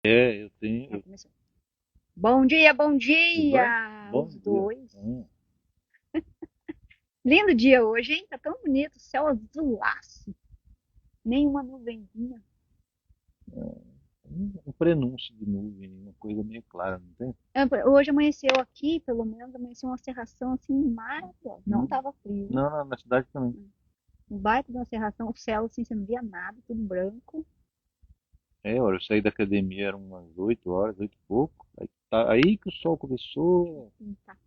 Eu tenho. Já começou. Bom Tudo bem? dia! Bom Os dia. dois. Lindo dia hoje, hein? Tá tão bonito, céu azulaço. Nenhuma nuvenzinha. Um prenúncio de nuvem, uma coisa meio clara, não tem? Hoje amanheceu aqui, pelo menos, amanheceu uma cerração assim maravilhosa. Não Hum, tava frio. Não, na cidade também. Um baita de uma cerração, o céu assim, você não via nada, tudo branco. Olha, eu saí da academia, eram umas 8 horas, 8 e pouco. Aí que o sol começou. Assim, tá.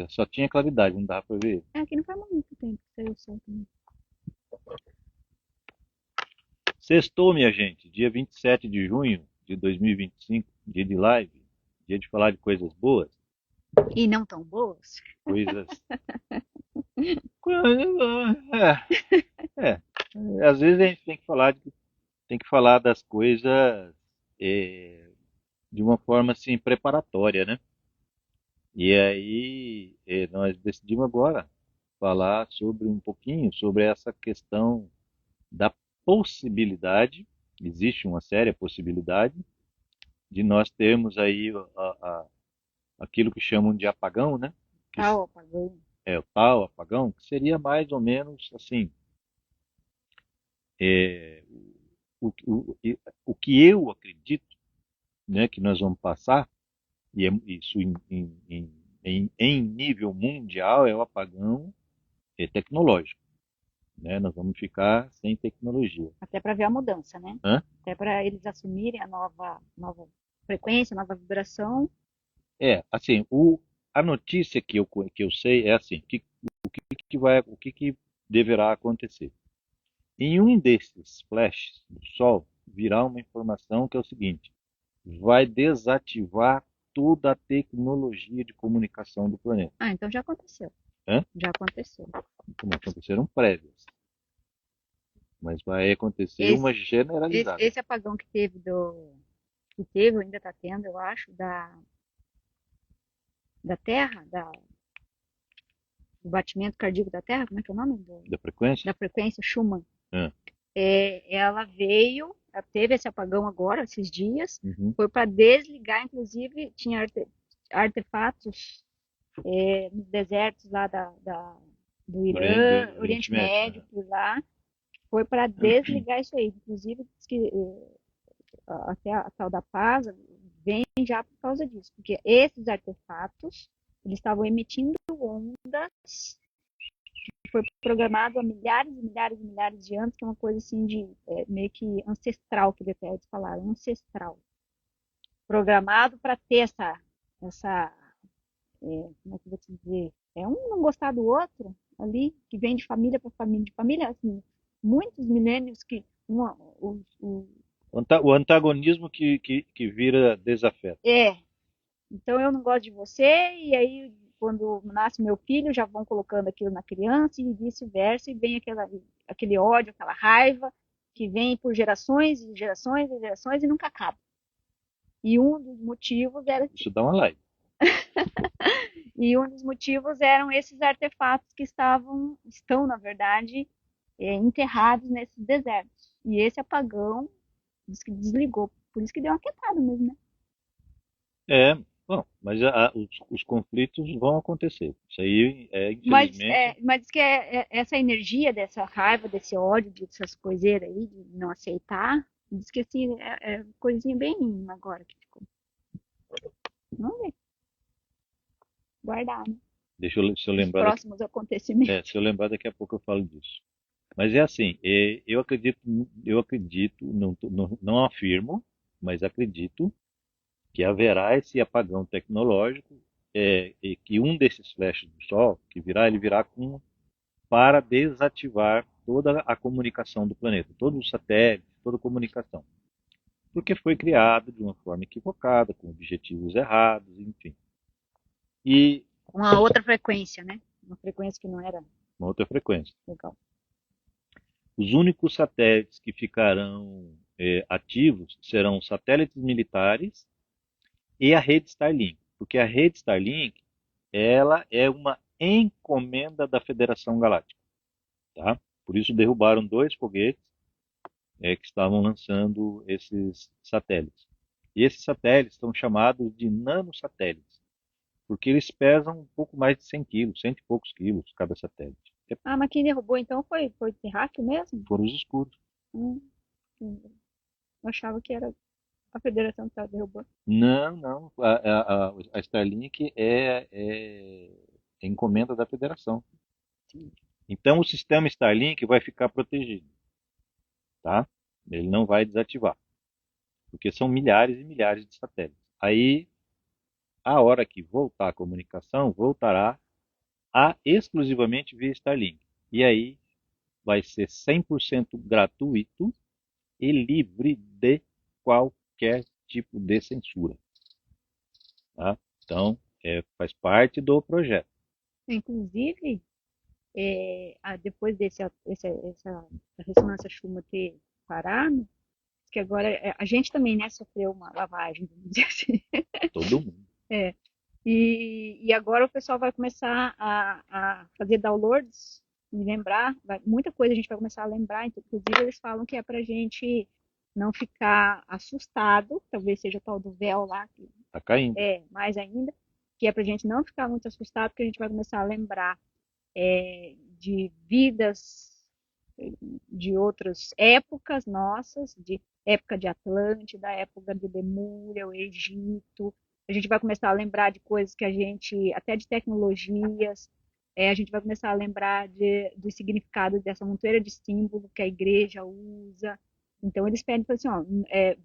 Só tinha claridade, não dava pra ver. Aqui não faz muito tempo que saiu o sol também. Sextou, minha gente, dia 27 de junho de 2025, dia de live, dia de falar de coisas boas, E não tão boas. coisas. É, é, às vezes a gente tem que falar das coisas é, de uma forma assim preparatória, né? E aí nós decidimos agora falar sobre um pouquinho sobre essa questão da possibilidade, existe uma séria possibilidade de nós termos aí aquilo que chamam de apagão, né? Que Tá, ó, apagou. é o tal apagão, que seria mais ou menos assim, é, o, o, o que eu acredito, né, que nós vamos passar, isso em nível mundial é o apagão tecnológico, né? Nós vamos ficar sem tecnologia. Até para ver a mudança, né? Hã? Até para eles assumirem a nova frequência, nova vibração. Assim, a notícia que eu sei é assim, o que deverá acontecer? Em um desses flashes do Sol, virá uma informação que é o seguinte: vai desativar toda a tecnologia de comunicação do planeta. Ah, então já aconteceu. Hã? Já aconteceu. Como aconteceram prévias, mas vai acontecer uma Esse, generalizada. esse apagão que teve que teve, ainda está tendo, eu acho, da Terra, do batimento cardíaco da Terra, como é que é o nome? Da frequência? Da frequência Schumann. Hã? Ela veio, ela teve esse apagão agora, esses dias, Uhum. foi para desligar, inclusive, tinha artefatos nos desertos lá do Irã, Do Oriente Oriente Médio. Médio, por lá, foi para desligar isso aí. Inclusive, diz que até a tal da paz vem já por causa disso, porque esses artefatos eles estavam emitindo ondas que foi programado há milhares e milhares e milhares de anos, que é uma coisa assim de meio que ancestral, que eles falaram, ancestral, programado para ter essa como é que eu vou te dizer, um não gostar do outro ali, que vem de família para família, de família, assim, muitos milênios que O antagonismo que vira desafeto. então eu não gosto de você, e aí quando nasce meu filho, já vão colocando aquilo na criança e vice-versa, e vem aquele ódio, aquela raiva, que vem por gerações e gerações e gerações e nunca acaba. E um dos motivos era Isso dá uma live. e um dos motivos eram esses artefatos que estão na verdade enterrados nesses desertos. E esse apagão diz que desligou, por isso que deu uma quietada mesmo, né? É, bom, mas os conflitos vão acontecer. Isso aí Mas, infelizmente, mas diz que essa energia dessa raiva, desse ódio, dessas coiseiras aí, de não aceitar, diz que assim, coisinha bem mínima agora que ficou. Vamos ver, guardar, né? se eu Os lembrar daqui, próximos acontecimentos. se eu lembrar daqui a pouco eu falo disso. Mas é assim, eu acredito, não afirmo, mas acredito que haverá esse apagão tecnológico, e que um desses flashes do Sol que virá, ele virá para desativar toda a comunicação do planeta, todos os satélites, toda a comunicação, porque foi criado de uma forma equivocada, com objetivos errados, enfim. E Uma outra frequência, né? Uma frequência que não era uma outra frequência. legal. Os únicos satélites que ficarão ativos serão satélites militares e a rede Starlink, porque a rede Starlink ela é uma encomenda da Federação Galáctica, tá? Por isso derrubaram dois foguetes que estavam lançando esses satélites. Esses satélites são chamados de nanosatélites, porque eles pesam um pouco mais de 100 quilos, cento e poucos quilos cada satélite. Ah, mas quem derrubou então foi terráqueo mesmo? Foram os escuros. Hum, hum. Eu achava que era a federação que estava derrubando. Não, não. A Starlink é encomenda da federação. Sim. Então o sistema Starlink vai ficar protegido, tá? Ele não vai desativar, porque são milhares e milhares de satélites. Aí, a hora que voltar a comunicação, voltará exclusivamente via Starlink. E aí vai ser 100% gratuito e livre de qualquer tipo de censura. Tá? Então, faz parte do projeto. Inclusive, depois essa ressonância Schumann ter parado, que agora a gente também, né, sofreu uma lavagem, vamos dizer assim. Todo mundo. É. E agora o pessoal vai começar a fazer downloads e lembrar, muita coisa a gente vai começar a lembrar, inclusive eles falam que é para a gente não ficar assustado, talvez seja o tal do véu lá, que Tá caindo. é mais ainda, que é para a gente não ficar muito assustado, porque a gente vai começar a lembrar de vidas de outras épocas nossas, de época de Atlântida, época de Lemúria, o Egito. A gente vai começar a lembrar de coisas que a gente, até de tecnologias, a gente vai começar a lembrar do significado dessa montoeira de símbolo que a igreja usa. Então eles pedem assim, ó,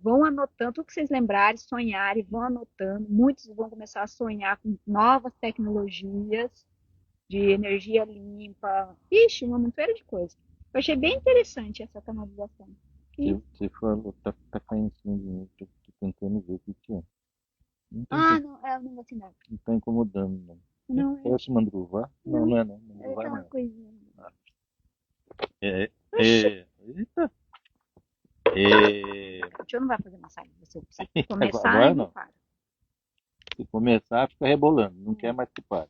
vão anotando tudo que vocês lembrarem, sonharem, vão anotando. Muitos vão começar a sonhar com novas tecnologias de energia limpa. Ixi, uma montoeira de coisa. Eu achei bem interessante essa canalização. Você falou, tá caindo em cima de mim, tô tentando ver o que é. Não tá, Não, é o negócio não. não tá incomodando, não. Não, Parece mandruvá? Não, não é não. é Mandruvá aquela não é. coisinha. É, Oxi, eita, é, o tio não vai fazer massagem. Você começar agora e não não. para. Se começar, fica rebolando. Não quer mais que pare.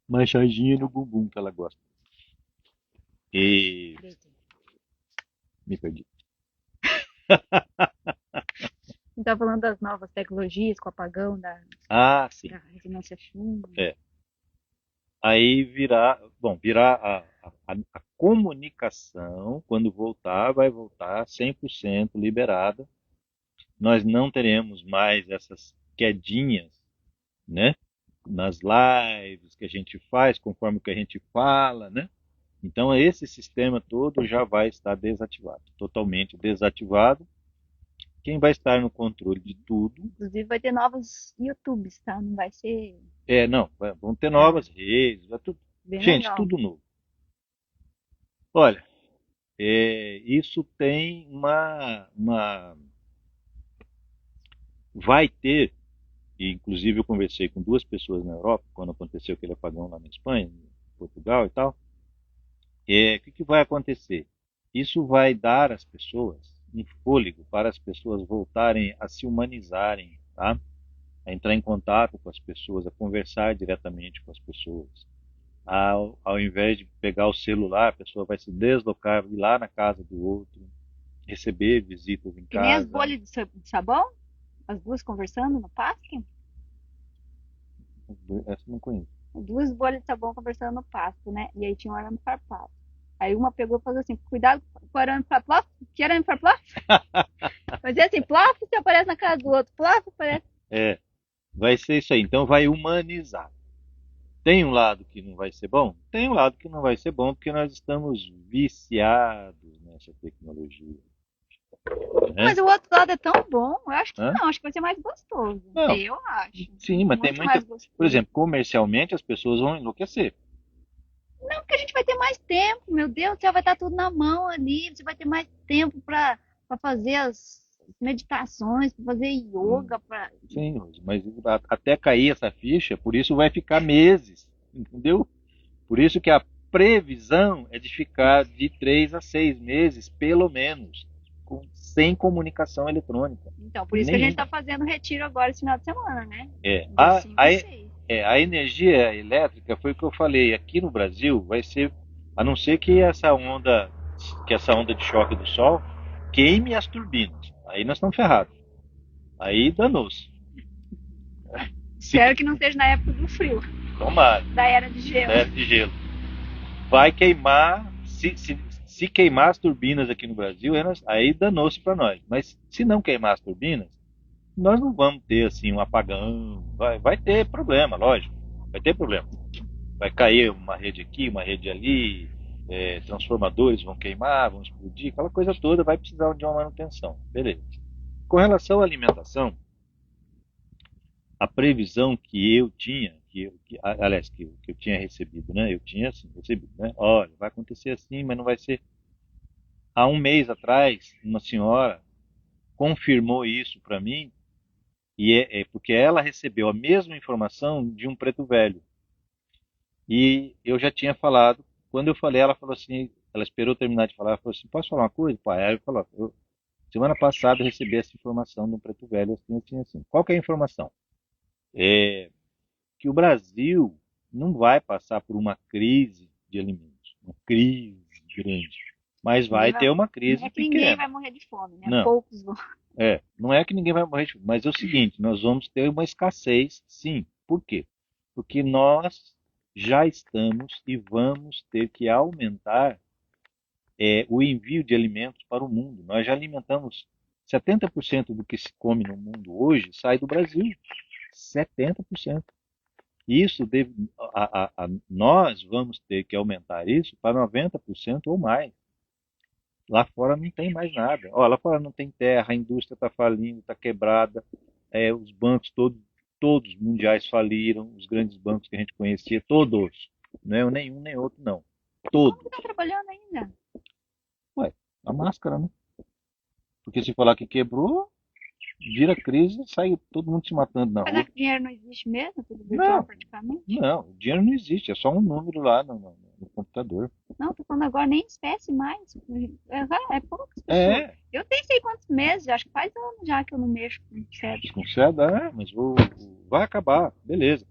Massaginha no bumbum que ela gosta. E me perdi. Você está falando das novas tecnologias, com o apagão Ah, sim. da ressonância Schumann. É. Aí virá a comunicação, quando voltar, vai voltar 100% liberada. Nós não teremos mais essas quedinhas, né? Nas lives que a gente faz, conforme o que a gente fala, né? Então esse sistema todo já vai estar desativado, totalmente desativado. Quem vai estar no controle de tudo Inclusive vai ter novos YouTubes, tá? Não vai ser não, vão ter novas redes, bem gente, legal. tudo novo. Olha, isso tem vai ter, e inclusive eu conversei com duas pessoas na Europa, quando aconteceu aquele apagão lá na Espanha, em Portugal e tal, o que vai acontecer? Isso vai dar às pessoas um fôlego para as pessoas voltarem a se humanizarem, tá? A entrar em contato com as pessoas, a conversar diretamente com as pessoas. Ao invés de pegar o celular, a pessoa vai se deslocar, ir lá na casa do outro, receber visitas em Que nem as casa. bolhas de sabão, as duas conversando no pasto. Essa eu não conheço. Duas bolhas de sabão conversando no pasto, né? E aí tinha um arame farpado. Aí uma pegou e falou assim, cuidado com o arame farpado. Que arame farpado? Fazia assim, plof, você aparece na casa do outro. Plof, aparece. Vai ser isso aí. Então vai humanizar. Tem um lado que não vai ser bom? Tem um lado que não vai ser bom, porque nós estamos viciados nessa tecnologia. Né? Mas o outro lado é tão bom. Eu acho que Hã? não, acho que vai ser mais gostoso. Não, Eu acho. sim, mas tem Muito muita. mais gostoso. Por exemplo, comercialmente as pessoas vão enlouquecer. Não, porque a gente vai ter mais tempo, meu Deus, você vai estar tudo na mão ali, você vai ter mais tempo para fazer as meditações, para fazer yoga, para Sim, Rose, mas até cair essa ficha, por isso vai ficar meses, entendeu? Por isso que a previsão é de ficar de 3 a 6 meses, pelo menos, sem comunicação eletrônica. Então, por isso que a gente Nenhuma. está fazendo retiro agora esse final de semana, né? É, Dia 5 e 6. a energia elétrica foi o que eu falei. Aqui no Brasil vai ser, a não ser que essa onda de choque do Sol queime as turbinas. Aí nós estamos ferrados. Aí danou-se. Se Espero que não seja na época do frio, tomar, da era de gelo. né, de gelo. Vai queimar, se queimar as turbinas aqui no Brasil, aí danou-se para nós. Mas se não queimar as turbinas, nós não vamos ter assim um apagão. Vai ter problema, lógico. Vai ter problema. Vai cair uma rede aqui, uma rede ali, transformadores vão queimar, vão explodir, aquela coisa toda vai precisar de uma manutenção. Beleza. Com relação à alimentação, a previsão que eu tinha, aliás, que eu tinha recebido, né? Eu tinha assim, recebido, né? Olha, vai acontecer assim, mas não vai ser. Há um mês atrás, uma senhora confirmou isso para mim, e é porque ela recebeu a mesma informação de um preto velho. E eu já tinha falado, quando eu falei, ela falou assim, ela esperou eu terminar de falar, ela falou assim, posso falar uma coisa, pai? Aí eu falou, semana passada eu recebi essa informação de um preto velho, assim, assim, assim. Qual que é a informação? É que o Brasil não vai passar por uma crise de alimentos, uma crise grande, mas Ninguém vai vai, ter uma não crise é que ninguém vai pequena. morrer de fome, né? Não, Poucos vão. não é que ninguém vai morrer de fome, mas é o seguinte, nós vamos ter uma escassez, sim. Por quê? Porque nós já estamos e vamos ter que aumentar o envio de alimentos para o mundo. Nós já alimentamos 70% do que se come no mundo hoje sai do Brasil. 70%. Isso deve, nós vamos ter que aumentar isso para 90% ou mais. Lá fora não tem mais nada. Ó, lá fora não tem terra, a indústria está falindo, está quebrada, os bancos todos mundiais faliram, os grandes bancos que a gente conhecia, todos. Não é nenhum nem outro, não. Como que Todos. estão trabalhando ainda? Ué, a máscara, né? Porque se falar que quebrou, vira crise, sai todo mundo se matando na Mas é rua. que o dinheiro não existe mesmo, tudo virtual Não, praticamente. não, o dinheiro não existe, é só um número lá no computador. Não, tô falando agora nem espécie mais. É poucas pessoas. É, Eu nem sei quantos meses, acho que faz anos já que eu não mexo com inseto. com seda, mas vai acabar, beleza.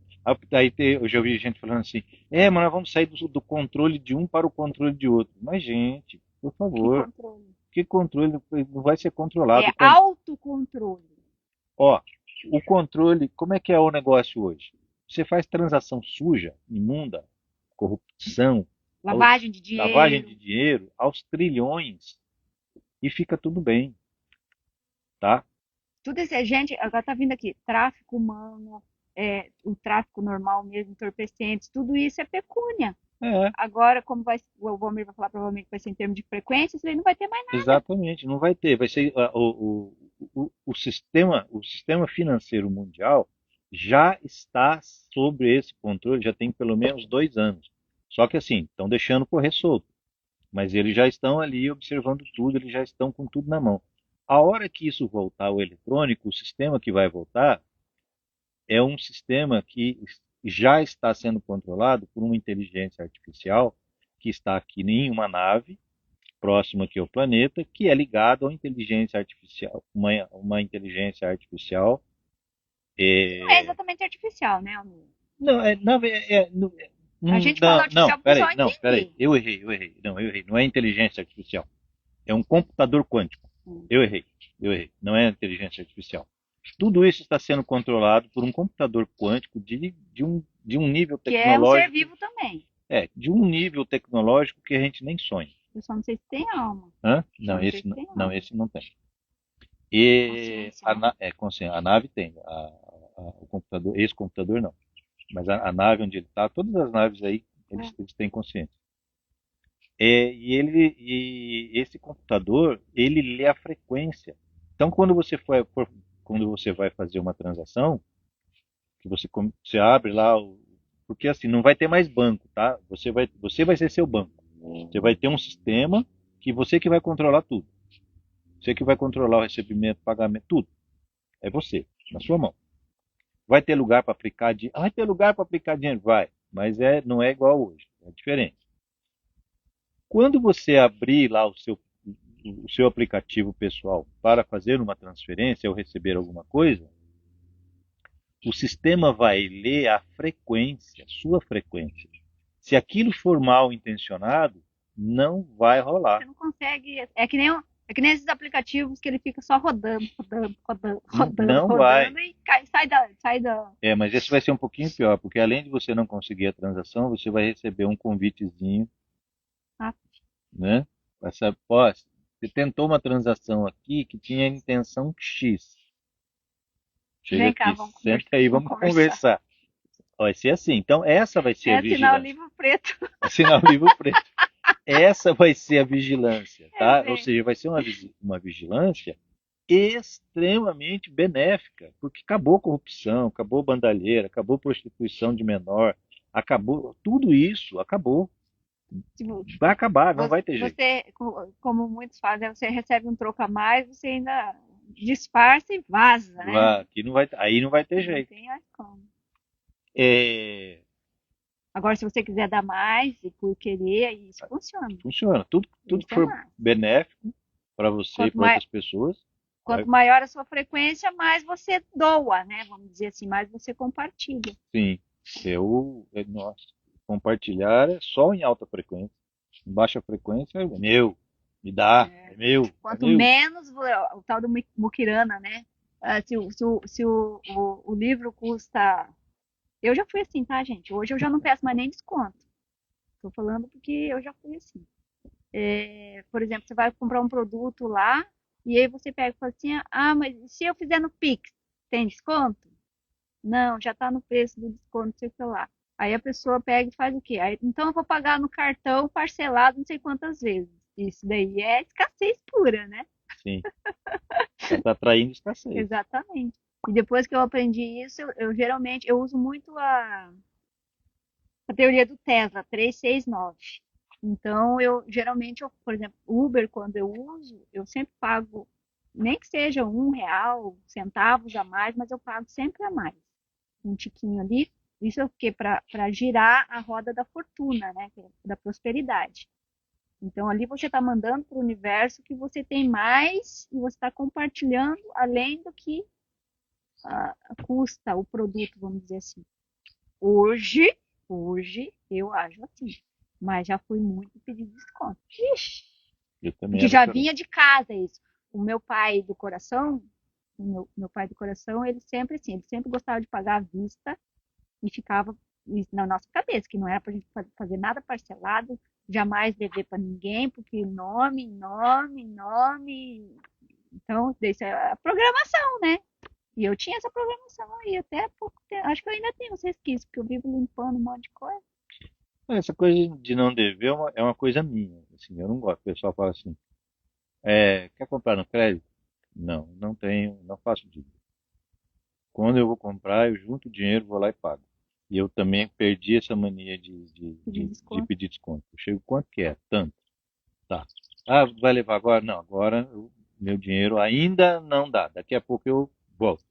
Eu já ouvi gente falando assim, mas nós vamos sair do controle de um para o controle de outro. Mas, gente, por Que favor, controle? que controle não vai ser controlado? É autocontrole. Ó, o controle, como é que é o negócio hoje? Você faz transação suja, imunda, corrupção, Lavagem de lavagem de dinheiro. dinheiro aos trilhões e fica tudo bem, tá? Tudo isso é gente, agora tá vindo aqui, tráfico humano, o tráfico normal mesmo, entorpecentes, tudo isso é pecúnia. É, Agora, como o Valmir vai falar, provavelmente vai ser em termos de frequência, isso aí não vai ter mais nada. exatamente, não vai ter, vai ser o sistema financeiro mundial já está sob esse controle, já tem pelo menos 2 anos. Só que assim, estão deixando correr solto, mas eles já estão ali observando tudo, eles já estão com tudo na mão. A hora que isso voltar ao eletrônico, o sistema que vai voltar é um sistema que já está sendo controlado por uma inteligência artificial que está aqui em uma nave próxima aqui ao planeta, que é ligado a inteligência artificial, uma inteligência artificial. Não é É, exatamente artificial, né, amor? não, A gente fala não, artificial pro pessoal peraí, entender. eu errei, não, eu errei, não é inteligência artificial, é um computador quântico, Hum. eu errei, não é inteligência artificial. Tudo isso está sendo controlado por um computador quântico de um nível Que é um ser tecnológico, vivo também. de um nível tecnológico que a gente nem sonha. Eu só não sei se tem alma. Hã? Só Não, não sei esse se não, tem não, alma. esse não tem. E Consciência, né? consciência, a nave tem, o computador, esse computador não. Mas a nave onde ele está, todas as naves aí, É. eles têm consciência. E esse computador, ele lê a frequência. Então, quando você vai fazer uma transação, que você abre lá, porque assim, não vai ter mais banco, tá? Você vai ser seu banco. Você vai ter um sistema que você que vai controlar tudo. Você que vai controlar o recebimento, pagamento, tudo. É você, na sua mão. Vai ter lugar para aplicar dinheiro? Vai ter lugar para aplicar dinheiro? Vai. Mas não é igual hoje. É diferente. Quando você abrir lá o seu aplicativo pessoal para fazer uma transferência ou receber alguma coisa, o sistema vai ler a frequência, sua frequência. Se aquilo for mal intencionado, não vai Você rolar. não consegue. É que nem É que nem esses aplicativos que ele fica só rodando, rodando, rodando, rodando, Não vai. rodando e sai da. Mas esse vai ser um pouquinho pior, porque além de você não conseguir a transação, você vai receber um convitezinho, Ah, né? Essa, ó, você tentou uma transação aqui que tinha intenção X. Chega vem cá, aqui, vamos senta conversar, aí, vamos vamos conversar. conversar. Vai ser assim. Então, essa vai ser a É assinar o vigilância. livro preto. Assinar o livro preto. Essa vai ser a vigilância, É, tá? Ou vem. seja, vai ser uma vigilância extremamente benéfica, porque acabou a corrupção, acabou bandalheira, acabou prostituição de menor, acabou tudo isso, acabou. Tipo, Vai acabar, não vai ter jeito. você, como muitos fazem, você recebe um troco a mais, você ainda disfarça e vaza, né? Aqui não vai, aí não vai ter Não jeito. tem mais como. É, Agora, se você quiser dar mais e por querer, aí isso funciona. funciona. Tudo que Isso é for massa. benéfico para você e Quanto, para mai, outras pessoas, vai, quanto maior a sua frequência, mais você doa, né? Vamos dizer assim, mais você compartilha. sim. Nossa, compartilhar é só em alta frequência. Em baixa frequência é meu, me dá, é meu, é Quanto meu. menos o tal do Mukirana, né? Se o livro custa. Eu já fui assim, tá, gente? Hoje eu já não peço mais nem desconto. Tô falando porque eu já fui assim. Por exemplo, você vai comprar um produto lá e aí você pega e fala assim: ah, mas se eu fizer no Pix, tem desconto? Não, já tá no preço do desconto, sei lá. Aí a pessoa pega e faz o quê? Aí, então eu vou pagar no cartão parcelado não sei quantas vezes. Isso daí é escassez pura, né? Sim. Só está atraindo escassez. Exatamente. E depois que eu aprendi isso, eu geralmente eu uso muito a teoria do Tesla 369. Então, por exemplo, Uber, quando eu uso, eu sempre pago, nem que seja R$ 1, centavos a mais, mas eu pago sempre a mais. Um tiquinho ali. Isso é o quê? Para girar a roda da fortuna, né? Da prosperidade. Então, ali você está mandando para o universo que você tem mais e você está compartilhando além do que custa o produto, vamos dizer assim. Hoje, hoje eu acho assim, mas já fui muito pedir desconto. Ixi, Eu também porque era já chorão. vinha de casa isso. O meu pai do coração, o meu pai do coração, ele sempre assim, ele sempre gostava de pagar à vista e ficava isso na nossa cabeça, que não era pra gente fazer nada parcelado, jamais dever para ninguém, porque nome, nome, nome. Então, isso é a programação, né? E eu tinha essa programação aí até há pouco tempo. Acho que eu ainda tenho os resquícios, porque eu vivo limpando um monte de coisa. Essa coisa de não dever é uma coisa minha. Assim, eu não gosto. O pessoal fala assim, quer comprar no crédito? Não, não tenho, não faço dívida. Quando eu vou comprar, eu junto o dinheiro, vou lá e pago. E eu também perdi essa mania Pedir de desconto. pedir desconto. Eu chego, quanto que é? Tanto. Tá. Ah, vai levar agora? Não, agora meu dinheiro ainda não dá. Daqui a pouco eu volto.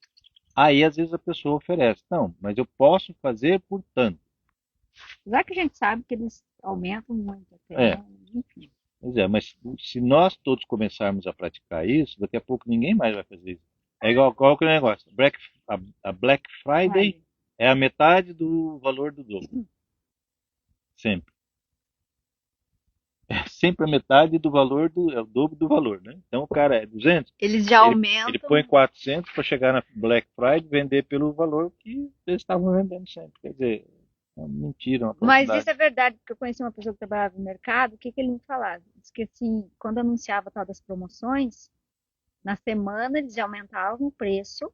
Aí às vezes a pessoa oferece. Não, mas eu posso fazer por tanto. Já que a gente sabe que eles aumentam muito até, É, né? Enfim. pois é, mas se nós todos começarmos a praticar isso, daqui a pouco ninguém mais vai fazer isso. É igual qual que é o negócio? A Black Friday Friday. é a metade do valor do dobro. Sempre. É sempre a metade do valor é o dobro do valor, né? Então o cara é 200, Eles já ele põe aumentam. 400 para chegar na Black Friday e vender pelo valor que eles estavam vendendo sempre. Quer dizer, é uma mentira, uma Mas isso é falsidade. verdade, porque eu conheci uma pessoa que trabalhava no mercado. O que, que ele me falava? Diz que assim, quando anunciava tal das promoções, na semana eles já aumentavam o preço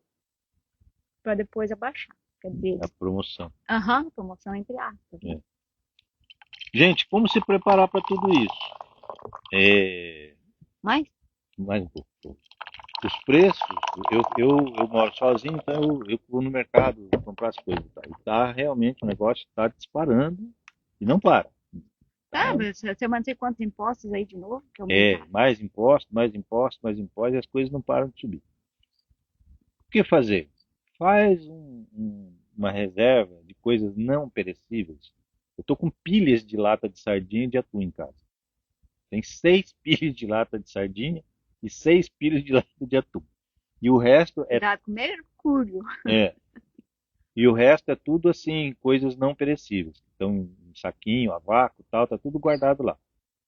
para depois abaixar. Quer dizer, É a promoção. aham, promoção entre aspas, né? É. Gente, como se preparar para tudo isso? É, Mas mais um pouco. Os preços, eu moro sozinho, então eu vou no mercado comprar as coisas. Tá? E tá realmente o negócio está disparando e não para. tá, Tá? mas você manter quantos impostos aí de novo que aumentaram? Mais impostos, mais impostos, mais impostos, e as coisas não param de subir. O que fazer? Faz uma reserva de coisas não perecíveis. Eu estou com pilhas de lata de sardinha e de atum em casa. Tem 6 pilhas de lata de sardinha e 6 pilhas de lata de atum. E o resto é, Cuidado com mercúrio. é e o resto é tudo assim, coisas não perecíveis. Então, em saquinho, a vácuo, tal, tá tudo guardado lá.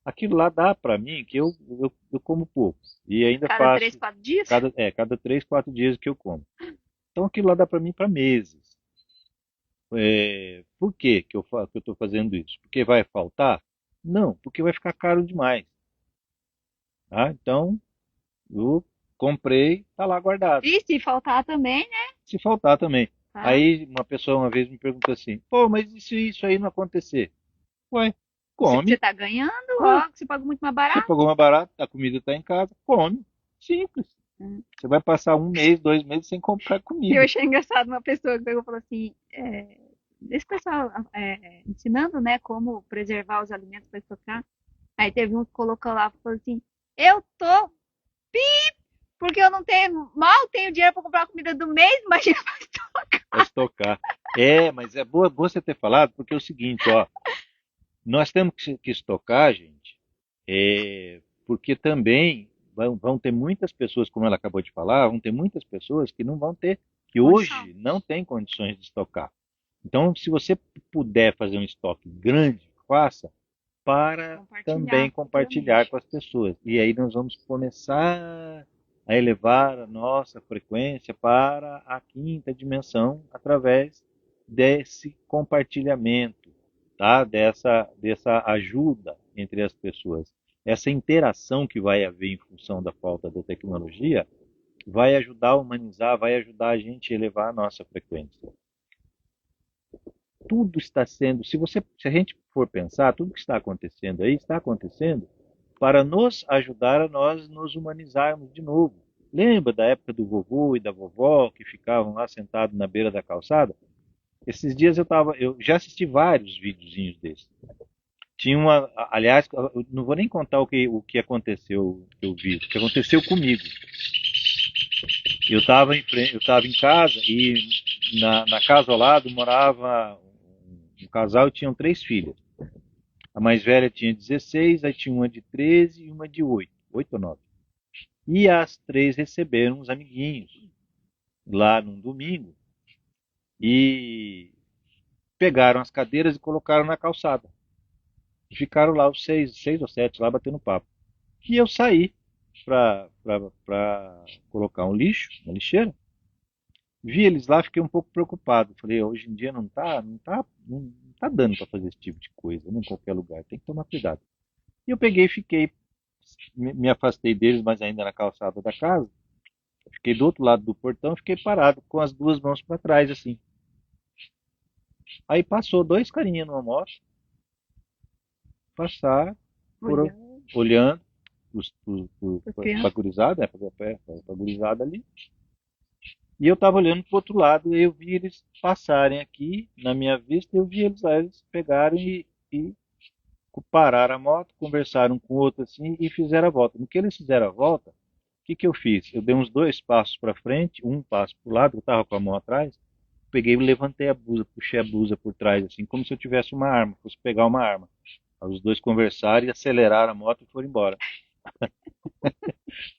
aquilo lá dá para mim que eu como pouco. E ainda Cada três, faço quatro dias? cada 3, 4 dias que eu como. Então aquilo lá dá para mim para meses. Por que eu estou fazendo isso? Porque vai faltar? Não, porque vai ficar caro demais. Tá? Então eu comprei, está lá guardado. E se faltar também, né? Se faltar também. Tá? Aí uma pessoa uma vez me perguntou assim: pô, mas e se isso aí não acontecer? Ué, Você come. tá ganhando, Ué, ó, que você paga muito mais você barato. pagou mais barato, a comida está em casa, come. Simples. Hum. Você vai passar 1 mês, 2 meses sem comprar E eu comida. achei engraçado uma pessoa que pegou e falou assim, esse pessoal ensinando, né, como preservar os alimentos para estocar. Aí teve um que colocou lá, falou assim, eu tô, porque eu não tenho, mal tenho dinheiro para comprar a comida do mês, imagina pra estocar. Vai estocar. Mas é boa você ter falado, porque é o seguinte, ó, nós temos que estocar, gente, porque também vão ter muitas pessoas, como ela acabou de falar, vão ter muitas pessoas que não vão ter, que Condição. hoje não têm condições de estocar. Então, se você puder fazer um estoque grande, faça para também Compartilhar compartilhar futuramente. com as pessoas. E aí nós vamos começar a elevar a nossa frequência para a quinta dimensão através desse compartilhamento, tá? Dessa ajuda entre as pessoas. Essa interação que vai haver em função da falta da tecnologia vai ajudar a humanizar, vai ajudar a gente a elevar a nossa frequência. Tudo está sendo, se a gente for pensar, tudo que está acontecendo aí está acontecendo para nos ajudar a nós nos humanizarmos de novo. Lembra da época do vovô e da vovó que ficavam lá sentados na beira da calçada? Esses dias eu já assisti vários videozinhos desses. Tinha uma, aliás, eu não vou nem contar o que aconteceu, que eu vi, o que aconteceu comigo. Eu estava em casa e na casa ao lado morava um casal e tinham 3 filhas. A mais velha tinha 16, aí tinha uma de 13 e uma de 8, 8 ou 9. E as 3 receberam uns amiguinhos lá num domingo e pegaram as cadeiras e colocaram na calçada. E ficaram lá os 6 ou 7 lá batendo papo. E eu saí para colocar um lixo na lixeira. Vi eles lá, fiquei um pouco preocupado. Falei, hoje em dia não tá dando para fazer esse tipo de coisa, né, em qualquer lugar. Tem que tomar cuidado. E eu peguei e fiquei, me afastei deles, mas ainda na calçada da casa. Fiquei do outro lado do portão, fiquei parado com as duas mãos para trás, assim. Aí passou 2 carinhas numa moto, passar, foram Olhando olhando para para a criança. gurizada, pra gurizada ali. E eu estava olhando para o outro lado e eu vi eles passarem aqui na minha vista. Eu vi eles lá, eles pegaram e pararam a moto, conversaram com o outro assim e fizeram a volta. No que eles fizeram a volta, o que eu fiz? Eu dei uns 2 passos para frente, um passo para o lado, eu estava com a mão atrás, peguei e levantei a blusa, puxei a blusa por trás, assim, como se eu tivesse uma arma, fosse pegar uma arma. Aí os dois conversaram e aceleraram a moto e foram embora.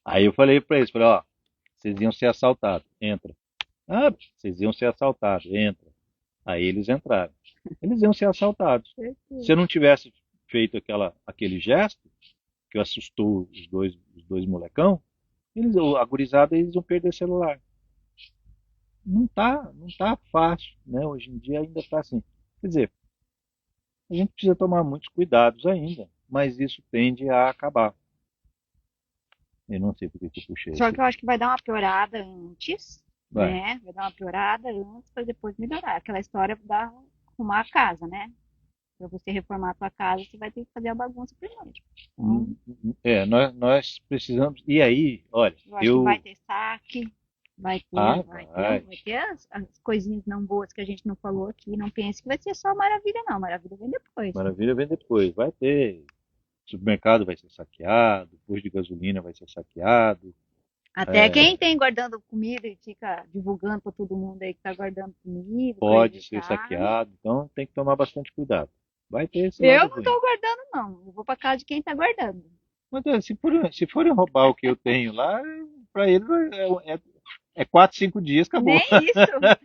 Aí eu falei para eles, falei, ó, vocês iam ser assaltados, entra. Ah, vocês iam ser assaltados, entra. Aí eles entraram. Eles iam ser assaltados. Se eu não tivesse feito aquele gesto, que assustou os dois molecão, a gurizada, eles iam perder celular. Não tá fácil, né? Hoje em dia ainda está assim. Quer dizer, a gente precisa tomar muitos cuidados ainda, mas isso tende a acabar. Eu não sei por que eu puxei Só isso que eu aqui. acho que vai dar uma piorada antes, Vai. né? Vai dar uma piorada antes para depois melhorar. Aquela história da arrumar a casa, né? Para você reformar a sua casa, você vai ter que fazer a bagunça primeiro. Então, Nós precisamos. E aí, olha, eu acho que vai ter saque, vai. vai ter as coisinhas não boas que a gente não falou aqui. Não pense que vai ser só maravilha, não. Maravilha vem depois. Maravilha vem depois. Vai ter. Supermercado vai ser saqueado, posto de gasolina vai ser saqueado. Até quem tem guardando comida e fica divulgando para todo mundo aí que tá guardando comida, coisa Pode e ser tal. saqueado, então tem que tomar bastante cuidado. Vai ter esse Eu lado não ruim. tô guardando, não. Eu vou para casa de quem tá guardando. Mas se forem roubar o que eu tenho lá, para eles é 4, 5 dias, acabou. Nem isso,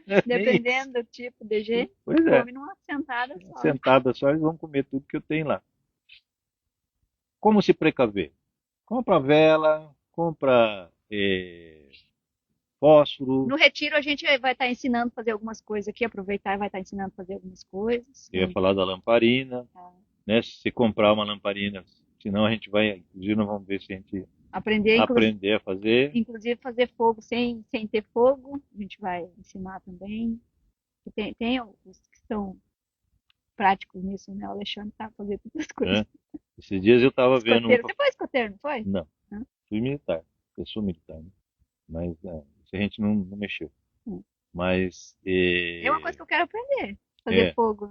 Nem isso. dependendo do tipo de gente, Pois é. come numa sentada só. Sentada só, eles vão comer tudo que eu tenho lá. como se precaver? Compra vela, compra fósforo. No retiro a gente vai estar ensinando a fazer algumas coisas aqui, aproveitar e vai estar ensinando a fazer algumas coisas. Eu ia falar da lamparina, Tá. né? Se você comprar uma lamparina, senão a gente vai, inclusive nós vamos ver se a gente Aprender, aprender a fazer. inclusive fazer fogo sem ter fogo, a gente vai ensinar também. E tem os que são práticos nisso, né? O Alexandre tá fazendo todas as coisas. Né? Esses dias eu estava vendo um. Escoteiro. Você foi escoteiro, não foi? Não, Hã? fui militar. Eu sou militar, né? Mas isso a gente não mexeu. Hum. Mas É uma coisa que eu quero aprender. Fazer é, fogo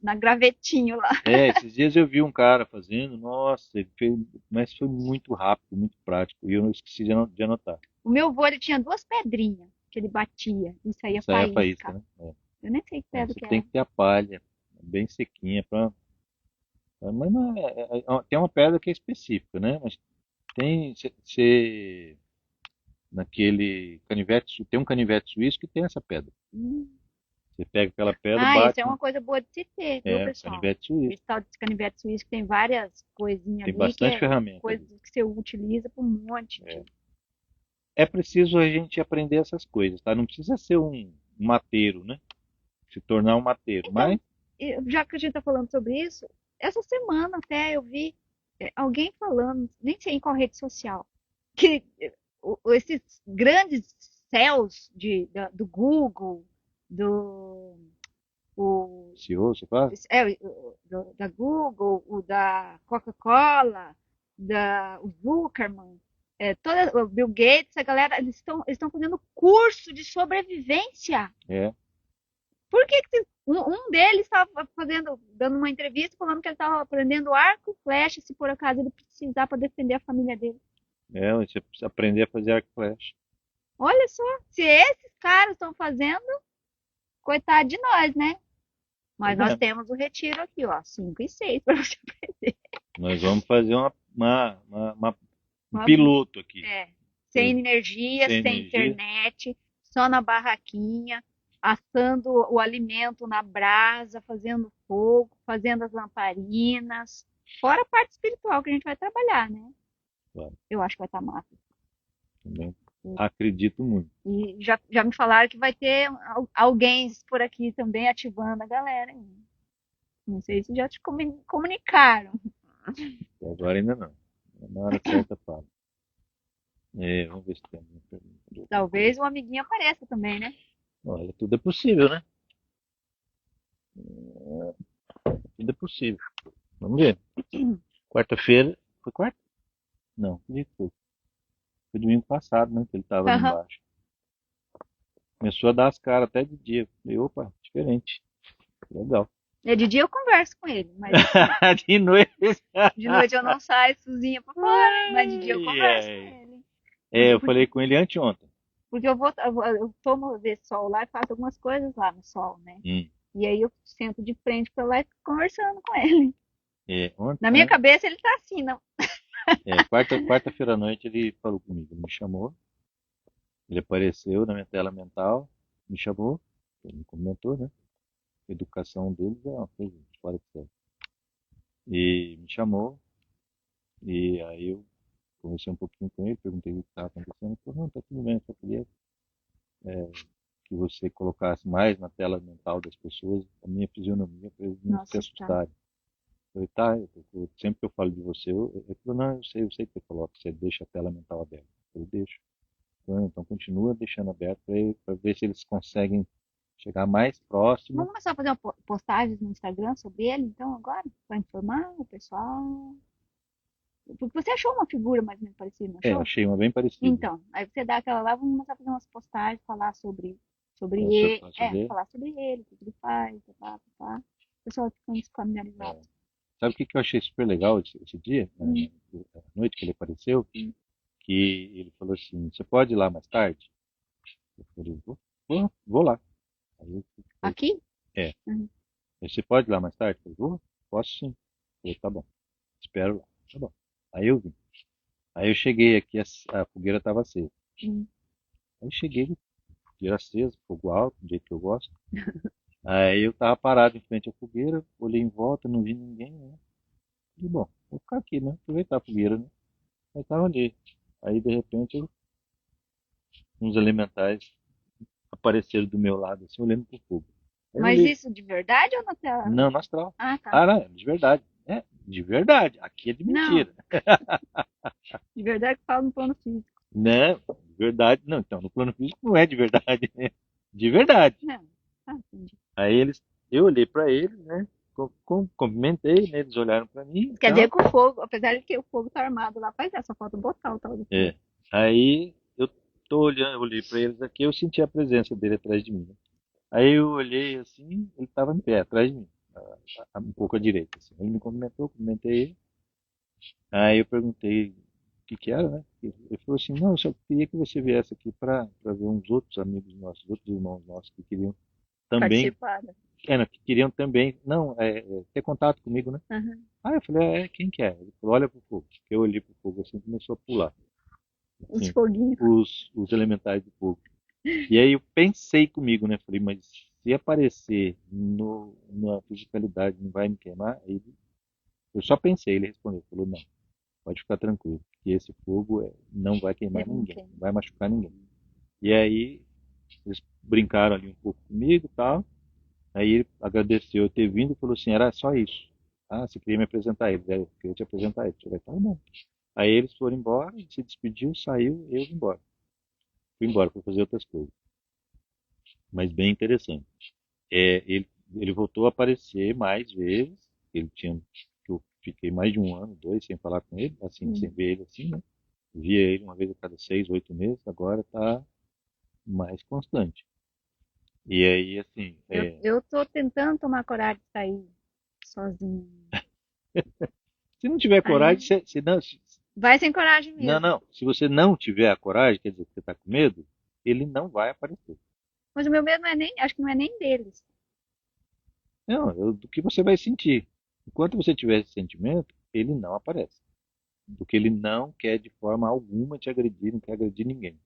na gravetinho lá. esses dias eu vi um cara fazendo, nossa, ele fez, mas foi muito rápido, muito prático, e eu não esqueci de anotar. O meu avô, ele tinha duas pedrinhas que ele batia e saía Isso aí é a faísca, faísca. né? Eu nem sei que pedra Você que tem era. que ter a palha, bem sequinha, mas não tem uma pedra que é específica, né? Mas tem, naquele canivete, tem um canivete suíço que tem essa pedra. Hum. Você pega aquela pedra, Ah, isso bate, é uma coisa boa de se ter, viu, pessoal? canivete suíço. Esse tal de canivete suíço que tem várias coisinhas Tem ali, que bastante é ferramenta coisas ali. que você utiliza para um monte É. de. É preciso a gente aprender essas coisas, tá? Não precisa ser um mateiro, né? Se tornar um mateiro, Então, mas já que a gente está falando sobre isso, essa semana até eu vi alguém falando, nem sei em qual rede social, que esses grandes céus do Google, do o, CEO, você fala? da Google, o da Coca-Cola, o Zuckerman, o Bill Gates, a galera, eles estão fazendo curso de sobrevivência. É, Por que um deles estava dando uma entrevista falando que ele estava aprendendo arco e flecha se por acaso ele precisar para defender a família dele? você precisa aprender a fazer arco e flecha. Olha só, se esses caras estão fazendo, coitado de nós, né? Mas Pois nós é. temos o retiro aqui, ó, 5 e 6 para você aprender. Nós vamos fazer um Uma- piloto aqui. sem energia, Sem sem energia. internet, só na barraquinha, assando o alimento na brasa, fazendo fogo, fazendo as lamparinas. Fora a parte espiritual que a gente vai trabalhar, né? Claro, Eu acho que vai estar massa. também acredito muito. E já me falaram que vai ter alguém por aqui também ativando a galera. Não sei se já te comunicaram. Até agora ainda não. Na hora certa fala. Vamos ver se tem alguma pergunta de outra Talvez coisa. um amiguinho apareça também, né? Olha, tudo é possível, né? Tudo é possível. Vamos ver. Quarta-feira. Foi quarta? Não, que dia que foi? Foi domingo passado, né? Que ele estava ali Aham. embaixo. Começou a dar as caras até de dia. Falei, opa, diferente. Legal. De dia eu converso com ele, mas De noite. de noite eu não saio sozinha pra fora, mas de dia eu Ai, converso com ai. ele. Eu falei com ele anteontem. Porque eu tomo ver sol lá e faço algumas coisas lá no sol, né? Hum. E aí eu sento de frente pra lá e fico conversando com ele. Ontem, Na minha cabeça ele tá assim, não. quarta-feira à noite ele falou comigo, ele me chamou, ele apareceu na minha tela mental, me chamou, ele me comentou, né? A educação deles é uma coisa fora de série. E me chamou, e aí eu conversei um pouquinho com ele, perguntei o que estava acontecendo, ele falou, não, tá tudo bem, só queria que você colocasse mais na tela mental das pessoas a minha fisionomia para eles não se Nossa, tá. assustarem. Eu falei, tá, sempre que eu falo de você, eu falo, não, eu sei que você coloca, você deixa a tela mental aberta. Eu deixo. Então continua deixando aberto para ver se eles conseguem chegar mais próximo. Vamos começar a fazer uma postagens no Instagram sobre ele, então, agora? Pra informar o pessoal. Porque você achou uma figura mais ou menos parecida, não achou? Achei uma bem parecida. Então, aí você dá aquela lá, vamos começar a fazer umas postagens, falar sobre Falar ele. sobre ele. Falar sobre ele, o que ele faz, tá, tá, tá. O pessoal fica familiarizado. Sabe o que eu achei super legal esse dia? A noite que ele apareceu, que ele falou assim, você pode ir lá mais tarde? Eu falei, vou lá. Aí Aqui? É. Uhum. Você pode ir lá mais tarde? Eu falei, posso sim. Eu falei, tá bom. Espero lá. Tá bom. Aí eu vim. Aí eu cheguei aqui, a fogueira estava acesa. Uhum. Aí eu cheguei, fogueira acesa, fogo alto, do jeito que eu gosto. Aí eu tava parado em frente à fogueira, olhei em volta, não vi ninguém, né? E bom, vou ficar aqui, né? Aproveitar a fogueira, né? Aí tava ali. Aí, de repente, uns elementais apareceram do meu lado, assim, olhando pro fogo. Aí eu Mas olhei, isso de verdade ou na tela? não, no astral. Ah, tá. Ah, não, é de verdade. É, de verdade. Aqui é de Não, mentira. de verdade que fala no plano físico. Né? De verdade. Não, então, no plano físico não é de verdade, né? De verdade. Não, ah, entendi. Aí eu olhei pra eles, né? Cumprimentei, né? Eles olharam pra mim e Quer dizer tal. que o fogo, apesar de que o fogo tá armado lá, faz essa falta botar o tal do fogo. É. Aí eu tô olhando, eu olhei pra eles aqui, eu senti a presença dele atrás de mim, né? Aí eu olhei assim, ele tava em pé, atrás de mim, um pouco à direita, assim. Ele me cumprimentou, cumprimentei ele. Aí eu perguntei o que que era, né? Ele falou assim, não, eu só queria que você viesse aqui pra ver uns outros amigos nossos, outros irmãos nossos que queriam também, Participada. não, que queriam também, não, ter contato comigo, né? Aham. Aí eu falei, quem que é? Ele falou, olha pro fogo. Eu olhei pro fogo assim, começou a pular, Os assim, foguinhos. os elementais do fogo. E aí eu pensei comigo, né? Falei, mas se aparecer na fisicalidade não vai me queimar? Eu só pensei, ele respondeu, falou, não, pode ficar tranquilo, que esse fogo não vai queimar Ele não ninguém, quer. não vai machucar ninguém. E aí eles brincaram ali um pouco comigo e tal. Aí ele agradeceu eu ter vindo e falou assim, era só isso. Ah, você queria me apresentar a eles? Eu queria te apresentar a eles. Eu falei, tá bom. Aí eles foram embora, ele se despediu, saiu, eu vim embora. Fui embora para fazer outras coisas. Mas bem interessante. Ele voltou a aparecer mais vezes. Eu fiquei mais de um ano, dois, sem falar com ele, assim, sem Hum. ver ele assim, né? Via ele uma vez a cada 6, 8 meses, agora está mais constante. E aí, assim, Eu tô tentando tomar coragem de sair sozinha. se não tiver coragem, Aí vai sem coragem não, mesmo. não, se você não tiver a coragem, quer dizer que você está com medo, ele não vai aparecer. Mas o meu medo não é nem, acho que não é nem deles. Não, do que você vai sentir. Enquanto você tiver esse sentimento, ele não aparece. Porque ele não quer de forma alguma te agredir, não quer agredir ninguém.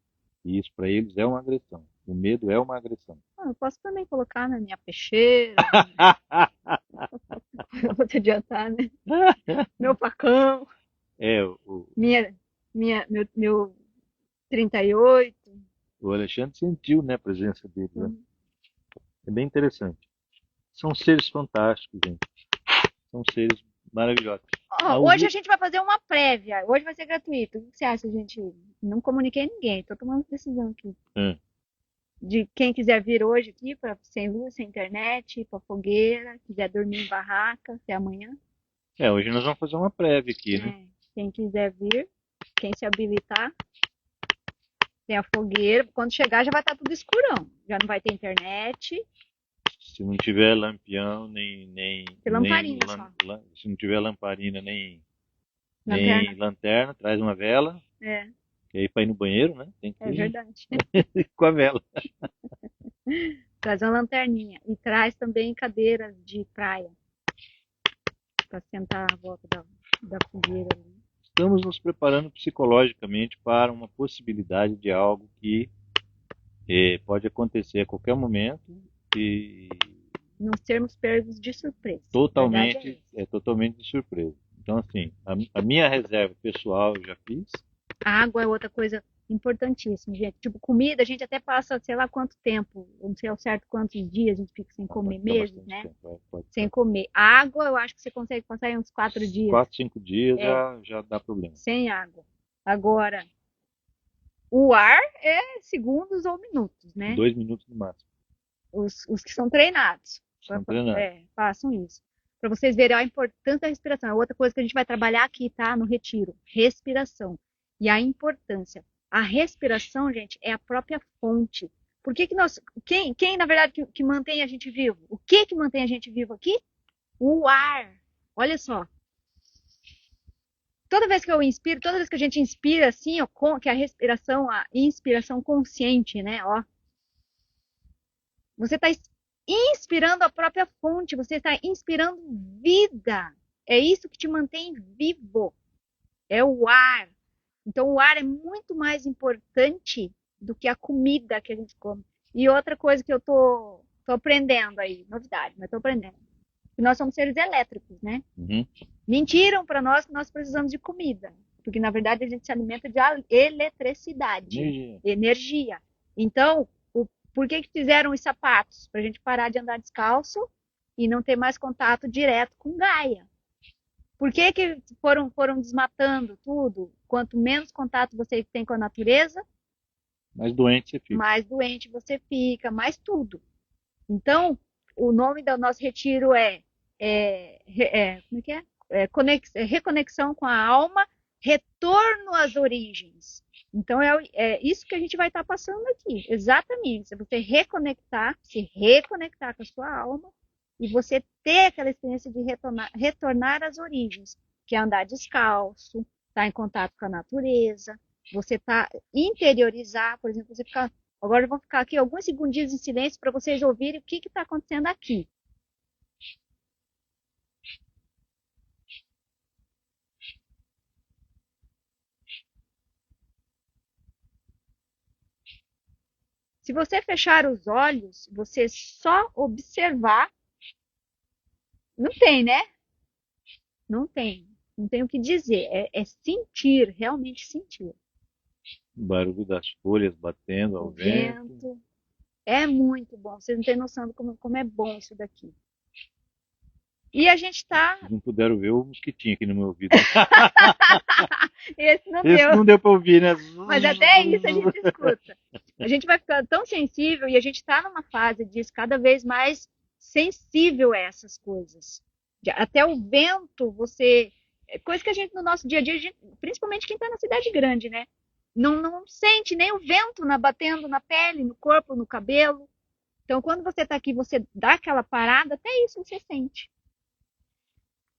E isso para eles é uma agressão. O medo é uma agressão. Ah, eu posso também colocar na minha peixeira, não vou te adiantar, né? Meu facão, É, minha, meu 38. o Alexandre sentiu, né, a presença dele, né? Uhum. É bem interessante. São seres fantásticos, gente. São seres maravilhosos. Ah, Ó, hoje a gente vai fazer uma prévia. Hoje vai ser gratuito. O que você acha, gente? Não comuniquei ninguém. Tô tomando decisão aqui. É. De quem quiser vir hoje aqui, sem luz, sem internet, pra fogueira, quiser dormir em barraca até amanhã. Hoje nós vamos fazer uma prévia aqui, né? É, quem quiser vir, quem se habilitar, tem a fogueira. Quando chegar já vai estar tudo escurão. Já não vai ter internet. Se não tiver lampião, nem Tem lamparina só. se não tiver lamparina, nem Lanterna. lanterna, traz uma vela, É, que aí para ir no banheiro, né? Tem que é ir verdade. com a vela. Traz uma lanterninha. E traz também cadeiras de praia para sentar à volta da fogueira ali. Estamos nos preparando psicologicamente para uma possibilidade de algo que pode acontecer a qualquer momento e Não sermos pegos de surpresa. A verdade é totalmente, essa. totalmente de surpresa. Então, assim, a minha reserva pessoal eu já fiz. A água é outra coisa importantíssima, gente. Tipo, comida, a gente até passa, sei lá quanto tempo, não sei ao certo quantos dias a gente fica sem Pode comer ficar meses, bastante né? tempo. Pode Sem ficar. comer. Água, eu acho que você consegue passar em uns 4 dias. 4, 5 dias É, já dá problema. sem água. Agora, o ar é segundos ou minutos, né? 2 minutos no máximo. Os que são treinados Estão treinando. façam isso. Para vocês verem a importância da respiração. É outra coisa que a gente vai trabalhar aqui, tá? No retiro. Respiração. E a importância. A respiração, gente, é a própria fonte. Por que que nós. Quem na verdade, que mantém a gente vivo? O que mantém a gente vivo aqui? O ar. Olha só. Toda vez que eu inspiro, toda vez que a gente inspira assim, ó, que a respiração, a inspiração consciente, né? Ó, você está inspirando a própria fonte, você está inspirando vida. É isso que te mantém vivo. É o ar. Então, o ar é muito mais importante do que a comida que a gente come. E outra coisa que eu tô aprendendo aí, novidade, mas tô aprendendo. Que nós somos seres elétricos, né? Uhum. Mentiram para nós que nós precisamos de comida, porque na verdade a gente se alimenta de eletricidade, Energia. energia. Então, por que fizeram os sapatos? Para a gente parar de andar descalço e não ter mais contato direto com Gaia. Por que foram desmatando tudo? Quanto menos contato você tem com a natureza, Mais doente você fica. mais doente você fica, mais tudo. Então, o nome do nosso retiro como é que é? Reconexão com a alma, retorno às origens. Então, é isso que a gente vai estar passando aqui. Exatamente. Você reconectar, se reconectar com a sua alma e você ter aquela experiência de retornar às origens, que é andar descalço, estar em contato com a natureza, você interiorizar, por exemplo, você ficar. Agora eu vou ficar aqui alguns segundinhos em silêncio para vocês ouvirem o que está acontecendo aqui. Se você fechar os olhos, você só observar, não tem, né? Não tem. Não tem o que dizer. É sentir, realmente sentir. O barulho das folhas batendo ao O vento. vento. É muito bom. Vocês não têm noção de como é bom isso daqui. E a gente está. Vocês não puderam ver o mosquitinho aqui no meu ouvido. Esse não Esse deu. não deu para ouvir, né? Mas até isso a gente escuta. A gente vai ficando tão sensível e a gente está numa fase disso, cada vez mais sensível a essas coisas. Até o vento, coisa que a gente no nosso dia a dia, principalmente quem está na cidade grande, né? Não sente nem o vento batendo na pele, no corpo, no cabelo. Então, quando você está aqui, você dá aquela parada, até isso você sente.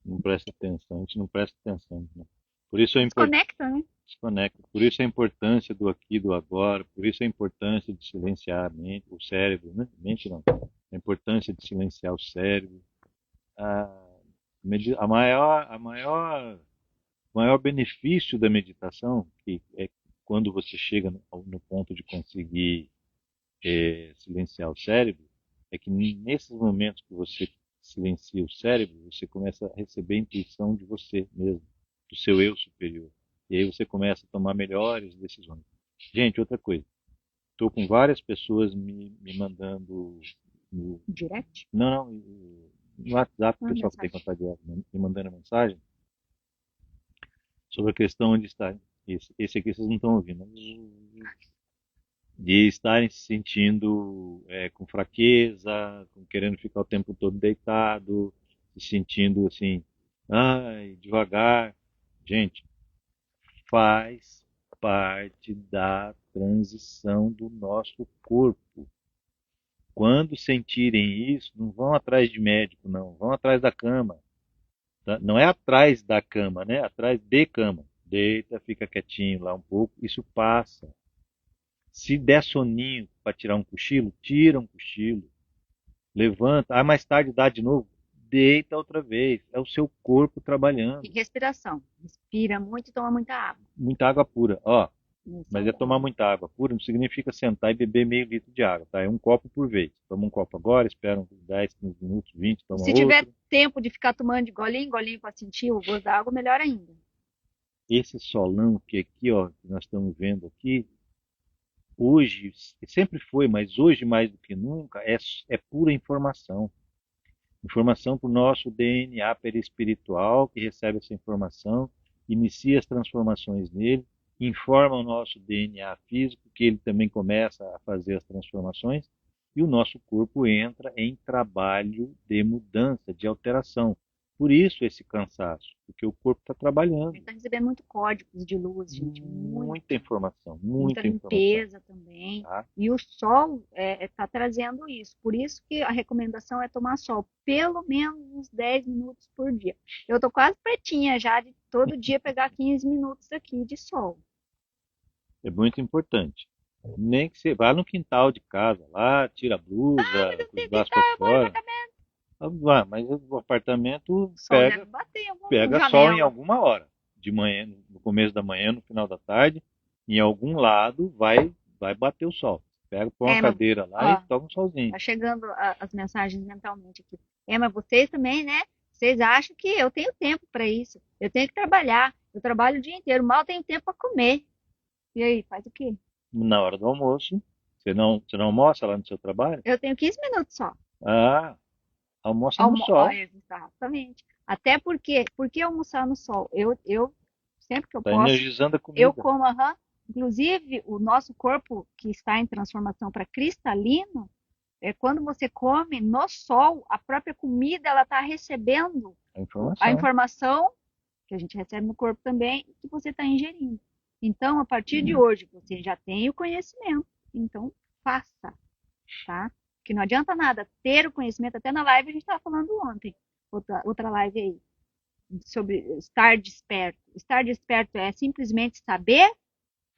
Não presta atenção, a gente não presta atenção. Né? Por isso é importante. Desconecta, né? Desconecta. Por isso a importância do aqui, do agora. Por isso a importância de silenciar a mente, o cérebro, né? Mente não. A importância de silenciar o cérebro. A maior benefício da meditação, que é quando você chega no ponto de conseguir silenciar o cérebro, é que nesses momentos que você silencia o cérebro, você começa a receber a intuição de você mesmo, do seu eu superior. E aí você começa a tomar melhores decisões. Gente, outra coisa. Estou com várias pessoas me mandando. Direct? Não, no WhatsApp o pessoal que tem contato direto, me mandando mensagem sobre a questão de estar. Esse aqui vocês não estão ouvindo. De estarem se sentindo com fraqueza, querendo ficar o tempo todo deitado, se sentindo assim, ai, devagar. Gente, faz parte da transição do nosso corpo. Quando sentirem isso, não vão atrás de médico, não, vão atrás da cama. Tá? Não é atrás da cama, né? Atrás de cama. Deita, fica quietinho lá um pouco, isso passa. Se der soninho para tirar um cochilo, tira um cochilo. Levanta, mais tarde dá de novo, deita outra vez. É o seu corpo trabalhando. E respiração. Respira muito e toma muita água. Muita água pura, ó. Isso Mas tomar muita água pura não significa sentar e beber meio litro de água, tá? É um copo por vez. Toma um copo agora, espera uns 10, 15 minutos, 20, toma Se outro. tiver tempo de ficar tomando de golinho em golinho para sentir o gosto da água, melhor ainda. Esse solão que aqui, ó, que nós estamos vendo aqui, hoje, sempre foi, mas hoje mais do que nunca, é pura informação. Informação para o nosso DNA perispiritual, que recebe essa informação, inicia as transformações nele, informa o nosso DNA físico, que ele também começa a fazer as transformações, e o nosso corpo entra em trabalho de mudança, de alteração. Por isso esse cansaço, porque o corpo está trabalhando. Ele está recebendo muito códigos de luz, gente. Muita informação, muita limpeza também. Tá? E o sol está trazendo isso. Por isso que a recomendação é tomar sol pelo menos uns 10 minutos por dia. Eu estou quase pertinha já de todo dia pegar 15 minutos aqui de sol. É muito importante. Nem que você vá no quintal de casa lá, tira a blusa, os braços para fora. Mas o apartamento pega sol em alguma hora. De manhã, no começo da manhã, no final da tarde, em algum lado vai bater o sol. Pega, põe uma cadeira lá e toma um solzinho. Tá chegando as mensagens mentalmente aqui. Mas vocês também, né? Vocês acham que eu tenho tempo para isso? Eu tenho que trabalhar. Eu trabalho o dia inteiro, mal tenho tempo para comer. E aí, faz o quê? Na hora do almoço, você não almoça lá no seu trabalho? Eu tenho 15 minutos só. Ah, almoça no sol. Exatamente. Até porque, por que almoçar no sol? Sempre que eu Está posso, energizando a eu comida. como, aham. Inclusive, o nosso corpo que está em transformação para cristalino, quando você come no sol, a própria comida ela está recebendo A a informação. informação que a gente recebe no corpo também, que você está ingerindo. Então, a partir de hoje, você já tem o conhecimento. Então, faça, tá? Que não adianta nada ter o conhecimento. Até na live a gente estava falando ontem, outra live aí, sobre estar desperto. Estar desperto é simplesmente saber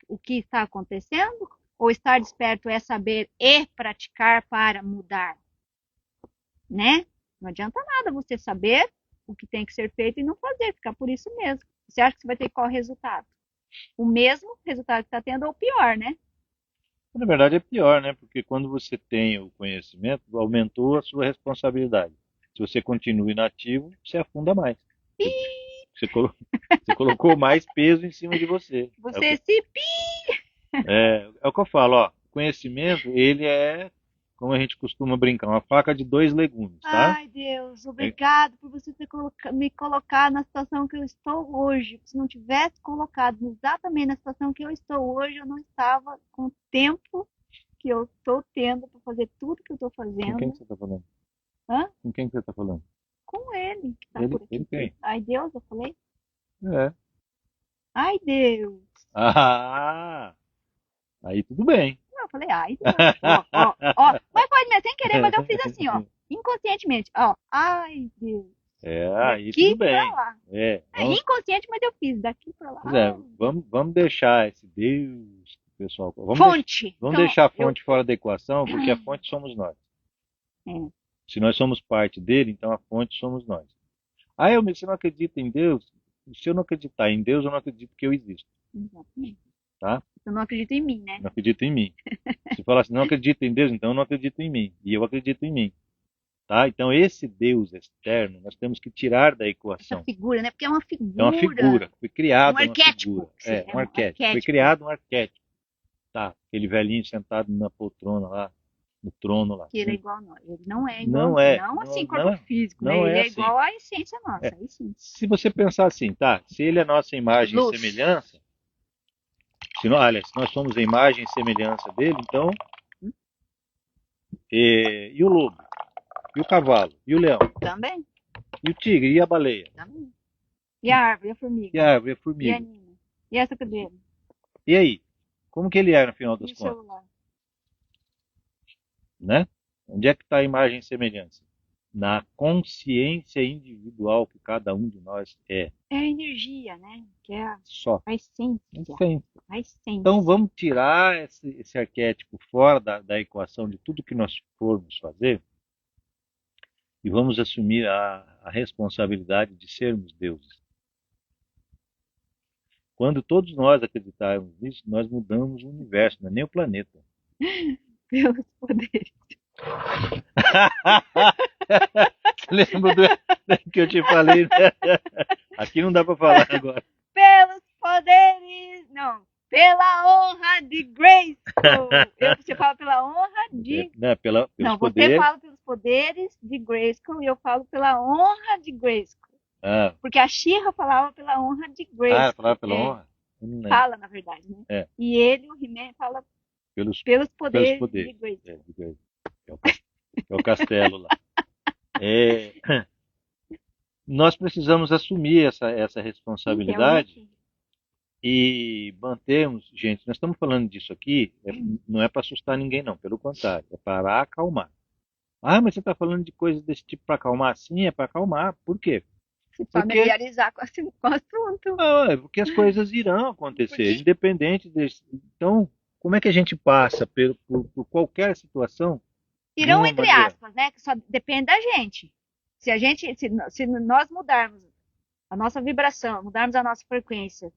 o que está acontecendo? Ou estar desperto é saber e praticar para mudar, né? Não adianta nada você saber o que tem que ser feito e não fazer, ficar por isso mesmo. Você acha que você vai ter qual resultado? O mesmo resultado que está tendo ou pior, né? Na verdade é pior, né? Porque quando você tem o conhecimento, aumentou a sua responsabilidade. Se você continua inativo, você afunda mais. Você, você colo- você colocou mais peso em cima de você. Você se... É o que eu falo, ó. Conhecimento, ele é, como a gente costuma brincar, uma faca de dois legumes, tá? Ai, Deus, É, obrigado por você me colocar na situação que eu estou hoje. Se não tivesse colocado exatamente na situação que eu estou hoje, eu não estava com o tempo que eu estou tendo para fazer tudo que eu estou com quem fazendo. que você está falando? Hã? Com quem que você está falando? Com ele, que está por Ele aqui. quem? Ai, Deus, eu falei. É. Ai, Deus. Ah, aí tudo bem. Não, eu falei, ai, Deus. Ó, ó, ó. Mas pode mesmo, sem querer, mas eu fiz assim, ó. Inconscientemente, ó. Ai, Deus. Aí tudo Daqui pra bem. lá. É Vamos, inconsciente, mas eu fiz daqui pra lá. pois é, vamos deixar esse Deus, pessoal. Fonte. Vamos Então, deixar a fonte fora da equação, porque a fonte somos nós. É. Se nós somos parte dele, então a fonte somos nós. Ah, você não acredita em Deus? Se eu não acreditar em Deus, eu não acredito que eu existo, Exatamente. tá? Eu não acredito em mim, né? Não acredito em mim. Se falar assim, não acredito em Deus, então eu não acredito em mim. E eu acredito em mim, tá? Então esse Deus externo, nós temos que tirar da Essa equação. figura, né? Porque é uma É uma figura. figura, foi criada Um uma figura. arquétipo. É Um um arquétipo. Foi arquétipo. criado um arquétipo. Tá, aquele velhinho sentado na poltrona lá, no trono lá. Que ele é igual a nós. Ele não é igual. Não é, Não não, assim, corpo físico, né? não Ele é é assim. igual à essência nossa. É. Aí sim. Se você pensar assim, tá, se ele é nossa imagem e Luz. semelhança, se nós somos a imagem e semelhança dele, então, e o lobo, e o cavalo, e o leão, Também. e o tigre, e a baleia, Também. E a árvore, e a formiga. e a árvore, e a E a formiga. Nina. E essa cadeira. E aí? Como que ele é no final E das o contas? celular. Né? Onde é que está a imagem e semelhança? Na consciência individual que cada um de nós é. É a energia, né? Que é Só. a essência. Enfim. A essência. Então vamos tirar esse arquétipo fora da equação de tudo que nós formos fazer e vamos assumir a responsabilidade de sermos deuses. Quando todos nós acreditarmos nisso, nós mudamos o universo, não é nem o planeta. Pelos poderes. Lembra do que eu te falei? Aqui não dá para falar agora. Pelos poderes. Não. Pela honra de Grayskull. Você fala pela honra de... Não, pelos Não, você poderes. fala pelos poderes de Grayskull e eu falo pela honra de Grayskull. Ah, Porque a She-Ra falava pela honra de Grayskull. ela falava pela honra? Eu não lembro. Fala, na verdade, né? É. E ele, o He-Man, fala Pelos poderes de poderes. Grayskull. É o castelo lá. Nós precisamos assumir essa responsabilidade e mantermos, gente, nós estamos falando disso aqui, não é para assustar ninguém não, pelo contrário, é para acalmar. Ah, mas você está falando de coisas desse tipo para acalmar? Sim, é para acalmar. Por quê? Se familiarizar com o assunto. É porque as coisas irão acontecer, independente desse. Então, como é que a gente passa por qualquer situação? Irão, entre aspas, né? Que só depende da gente. Se nós mudarmos a nossa vibração, mudarmos a nossa frequência,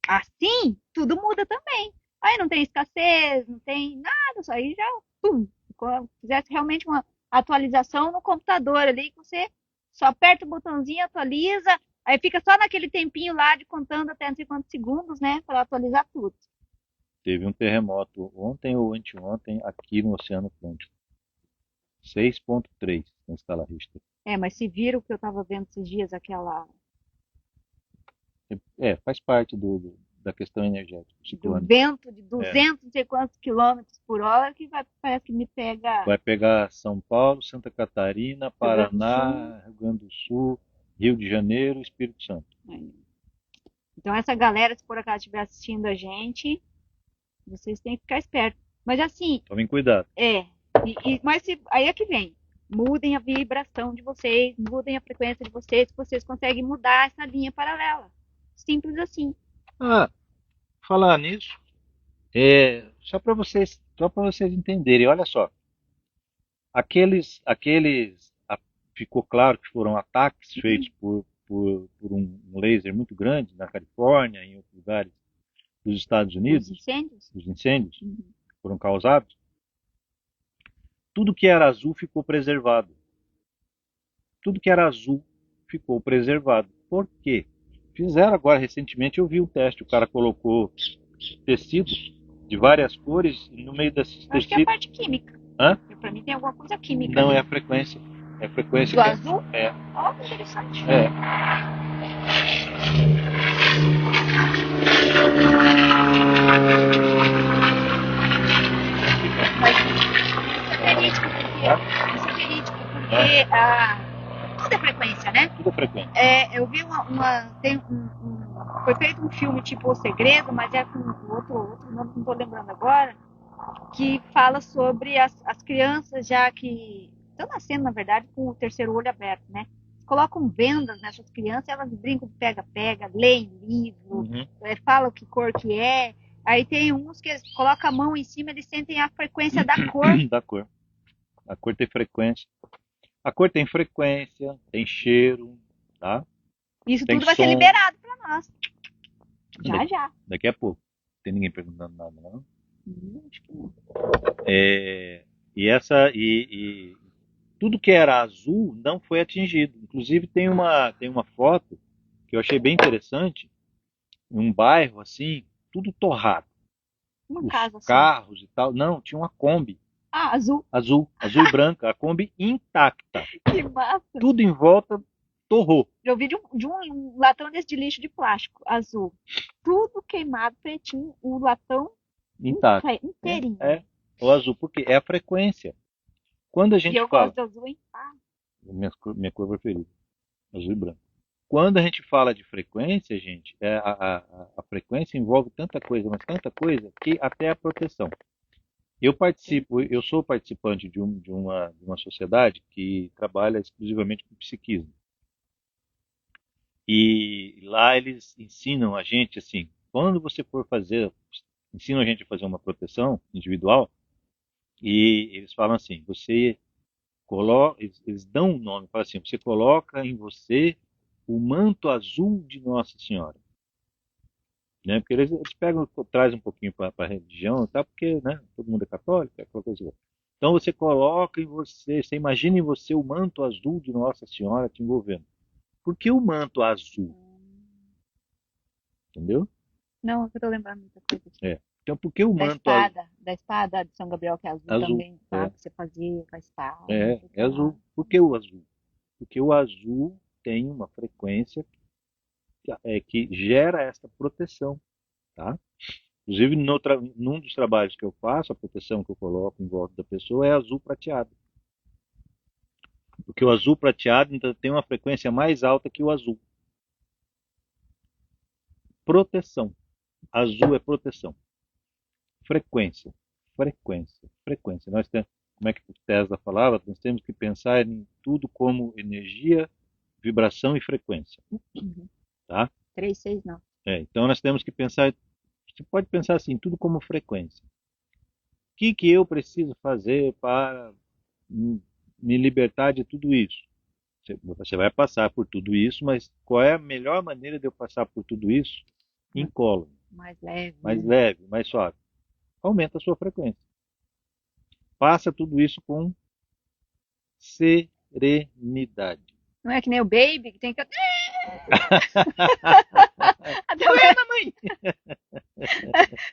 assim, tudo muda também. Aí não tem escassez, não tem nada, só aí já, fizesse realmente uma atualização no computador ali, que você Só aperta o botãozinho, atualiza, aí fica só naquele tempinho lá de contando até não sei quantos segundos, né, para atualizar tudo. Teve um terremoto ontem ou anteontem aqui no Oceano Atlântico. 6,3 na escala Richter. É, mas se viram o que eu estava vendo esses dias, aquela Faz parte da questão energética, do ciclone. vento de É, 200 não sei quantos quilômetros por hora que vai, parece que me pega vai pegar São Paulo, Santa Catarina, Rio Grande do Sul. Paraná, Rio Grande do Sul, Rio de Janeiro e Espírito Santo. Né? Então essa galera, se por acaso estiver assistindo a gente, vocês têm que ficar espertos. Mas assim, Tomem cuidado. mas aí é que vem. Mudem a vibração de vocês, mudem a frequência de vocês, que vocês conseguem mudar essa linha paralela. Simples assim. Ah, falar nisso, só para vocês entenderem, olha só, ficou claro que foram ataques feitos por um laser muito grande na Califórnia, em outros lugares dos Estados Os Unidos, incêndios? os incêndios Uhum. que foram causados. Tudo que era azul ficou preservado. Tudo que era azul ficou preservado. Por quê? Fizeram agora recentemente, eu vi um teste, o cara colocou tecidos de várias cores e no meio desses Eu acho que é a tecidos. parte química. Hã? Pra mim tem alguma coisa química Não ali. é a frequência. É a frequência Do que azul? é. Ó, que interessante. É. Mas isso é verídico porque tudo é frequência, né? Tudo é frequência. Eu vi foi feito um filme tipo O Segredo, mas é com outro nome, não tô lembrando agora, que fala sobre as crianças já que estão nascendo, na verdade, com o terceiro olho aberto, né? Colocam vendas nessas crianças, elas brincam de pega-pega, leem livro, Uhum. falam que cor que é. Aí tem uns que eles colocam a mão em cima, eles sentem a frequência da cor. Da cor. A cor tem frequência. A cor tem frequência, tem cheiro, tá? Isso Tem tudo vai ser som. liberado para nós. Já. Daqui a pouco. Não tem ninguém perguntando nada, não. Acho que não. E tudo que era azul não foi atingido. Inclusive tem uma foto que eu achei bem interessante, em um bairro assim, tudo torrado. Uma Os casa assim. carros e tal. Não, tinha uma Kombi Azul. azul e branca, a Kombi intacta. Que massa. Tudo em volta torrou. Eu vi de um latão desse de lixo de plástico azul. Tudo queimado, pretinho, o latão Intacto. inteirinho. O azul, porque é a frequência. Quando a E gente eu fala. gosto de azul, hein? Minha cor preferida, azul e branco. Quando a gente fala de frequência, gente, a frequência envolve tanta coisa, mas tanta coisa, que até a proteção. Eu sou participante de uma sociedade que trabalha exclusivamente com psiquismo. E lá eles ensinam a gente, assim, quando você for ensinam a gente a fazer uma proteção individual, e eles falam assim, eles dão um nome, falam assim, você coloca em você o manto azul de Nossa Senhora. Né? Porque eles trazem um pouquinho para a religião, tá? Porque né, todo mundo é católico, é aquela coisa. Então você coloca em você imagina em você o manto azul de Nossa Senhora te envolvendo. Por que o manto azul? Entendeu? Não, eu tô lembrando muita coisa aqui. Então por que o manto azul? Da espada de São Gabriel, que é azul, também, sabe? Que você fazia com a espada. É azul. Por que o azul? Porque o azul tem uma frequência que gera essa proteção, tá? Inclusive, num dos trabalhos que eu faço, a proteção que eu coloco em volta da pessoa é azul prateado. Porque o azul prateado então, tem uma frequência mais alta que o azul. Proteção. Azul é proteção. Frequência. Frequência. Como é que o Tesla falava? Nós temos que pensar em tudo como energia, vibração e frequência. Uhum. Tá? 3, 6, não. Então nós temos que pensar, você pode pensar assim, tudo como frequência. O que eu preciso fazer para me libertar de tudo isso? Você vai passar por tudo isso, mas qual é a melhor maneira de eu passar por tudo isso? Incólume. Mais leve. Mais leve, mais suave. Aumenta a sua frequência. Passa tudo isso com serenidade. Não é que nem o baby, que tem que. Até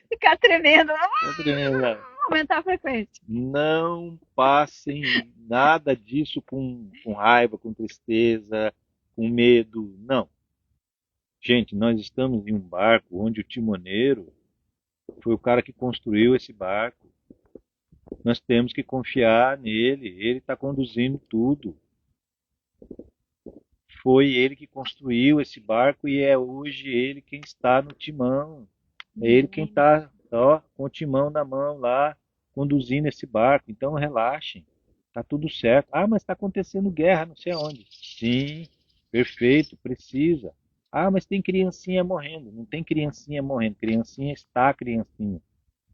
ficar tremendo, aumentar a frequência. Não passem nada disso com raiva, com tristeza, com medo. Não. Gente, nós estamos em um barco onde o timoneiro foi o cara que construiu esse barco. Nós temos que confiar nele. Ele está conduzindo tudo. Foi ele que construiu esse barco e é hoje ele quem está no timão. É ele quem está com o timão na mão lá, conduzindo esse barco. Então relaxem, está tudo certo. Ah, mas está acontecendo guerra, não sei aonde. Sim, perfeito, precisa. Ah, mas tem criancinha morrendo. Não tem criancinha morrendo. Criancinha está criancinha.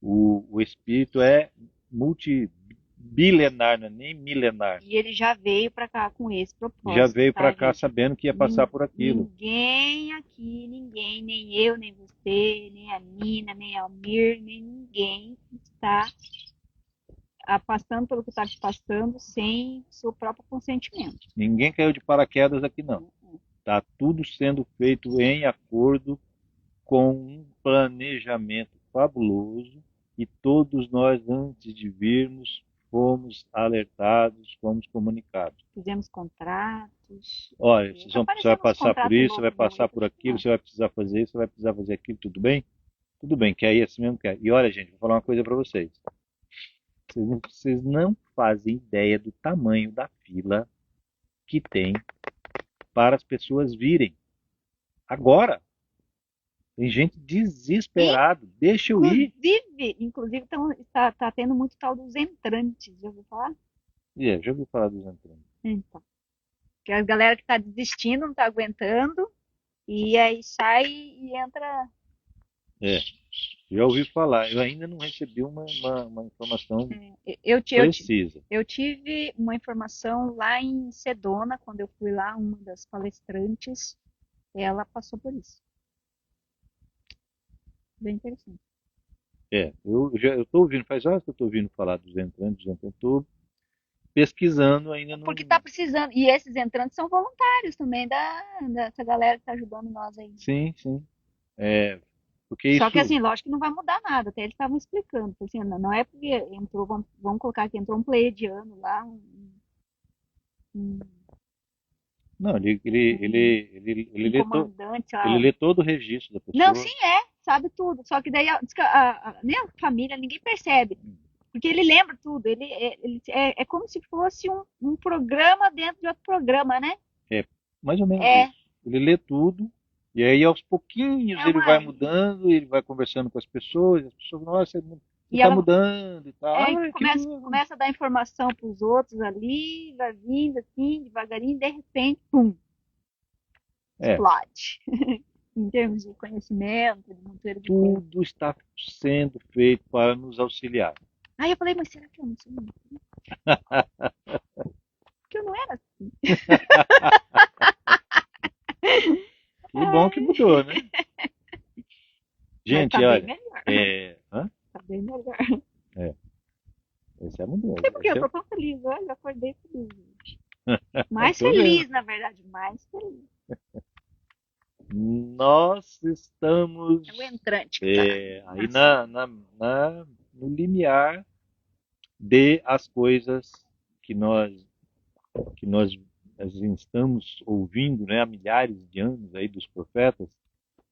O espírito é multibilenar, não é nem milenar. E ele já veio para cá com esse Já propósito, veio tá, para cá gente? sabendo que ia passar por aquilo. Ninguém aqui, ninguém, nem eu, nem você, nem a Nina, nem a Almir, nem ninguém está passando pelo que está passando sem seu próprio consentimento. Ninguém caiu de paraquedas aqui não. Está tudo sendo feito em acordo com um planejamento fabuloso e todos nós, antes de virmos, fomos alertados, fomos comunicados. Fizemos contratos. Olha, Tá você vai aparecendo uns passar por contratos isso, você vai loucos aí, passar por aquilo, você vai precisar fazer isso, você vai precisar fazer aquilo, tudo bem? Tudo bem, quer ir assim mesmo quer. E olha, gente, vou falar uma coisa para vocês. Vocês não fazem ideia do tamanho da fila que tem para as pessoas virem. Agora, tem gente desesperado. Deixa eu ir. Inclusive tá tendo muito tal dos entrantes, já ouviu falar? Já ouviu falar dos entrantes. Então, que a galera que tá desistindo, não tá aguentando, e aí sai e entra. É, já ouvi falar. Eu ainda não recebi uma informação Eu precisa. eu tive uma informação lá em Sedona, quando eu fui lá, uma das palestrantes, ela passou por isso. Bem interessante. Eu estou ouvindo, faz horas que eu estou ouvindo falar dos entrantes, estou pesquisando ainda não. Porque tá precisando. E esses entrantes são voluntários também dessa galera que tá ajudando nós aí. Sim, sim. É, porque Só que isso. assim, lógico que não vai mudar nada. Até eles estavam explicando. Assim, não é porque entrou, vamos colocar que entrou um pleiadiano lá, um, Não, um comandante, sei ele lá. lê todo o registro da Não, pessoa. sim sabe tudo. Só que daí diz que nem a família, ninguém percebe. Porque ele lembra tudo. É como se fosse um programa dentro de outro programa, né? É mais ou menos É, isso. Ele lê tudo, e aí aos pouquinhos é ele vai uma. mudando, ele vai conversando com as pessoas, nossa, você E está ela mudando e tal. Ah, que bom. começa a dar informação para os outros ali, vai vindo assim, devagarinho, de repente, pum, É, explode. Em termos de conhecimento, de monteiro de coisa. tudo está sendo feito para nos auxiliar. Aí eu falei, mas será que eu não sou? Porque eu não era assim. Que bom que mudou, né? Mas tá Gente, bem olha, melhor. hã? Tá bem melhor. É, esse é mudou. Não sei porque eu Esse tô tão feliz hoje, acordei feliz. eu Mais tô vendo. feliz, na verdade, mais feliz. Nós estamos É o entrante que tá. aí no limiar de as coisas que nós assim, estamos ouvindo, né, há milhares de anos aí dos profetas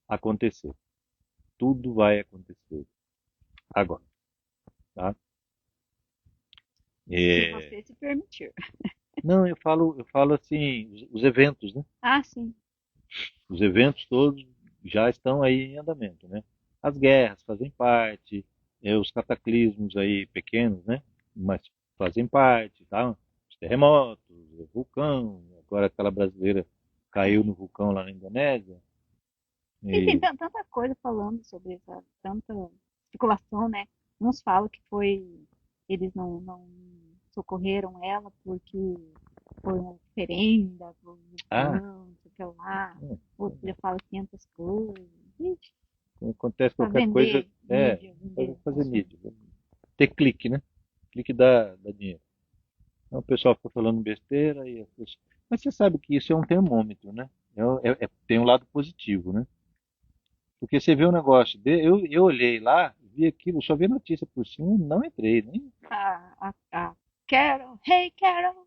acontecer. Tudo vai acontecer agora, tá? Se É, você se permitir. não, eu falo assim, os eventos, né? Ah, sim. Os eventos todos já estão aí em andamento, né? As guerras fazem parte, os cataclismos aí pequenos, né? Mas fazem parte, tá? Os terremotos, o vulcão, agora aquela brasileira caiu no vulcão lá na Indonésia. E tem E, tanta coisa falando sobre essa, tanta especulação, né? Uns falam que eles não socorreram ela porque foi uma oferenda pro ah, vulcão, não sei o que lá. Outros já falam 500 coisas. Ixi, acontece pra qualquer coisa, vender mídia, vender fazer assunto. mídia, ter clique, né? Clique dá dinheiro. Então, o pessoal fica falando besteira e as pessoas... Mas você sabe que isso é um termômetro, né? Tem um lado positivo, né? Porque você vê um negócio, eu olhei lá, vi aquilo, só vi notícia por cima, não entrei, nem A Carol, hey Carol,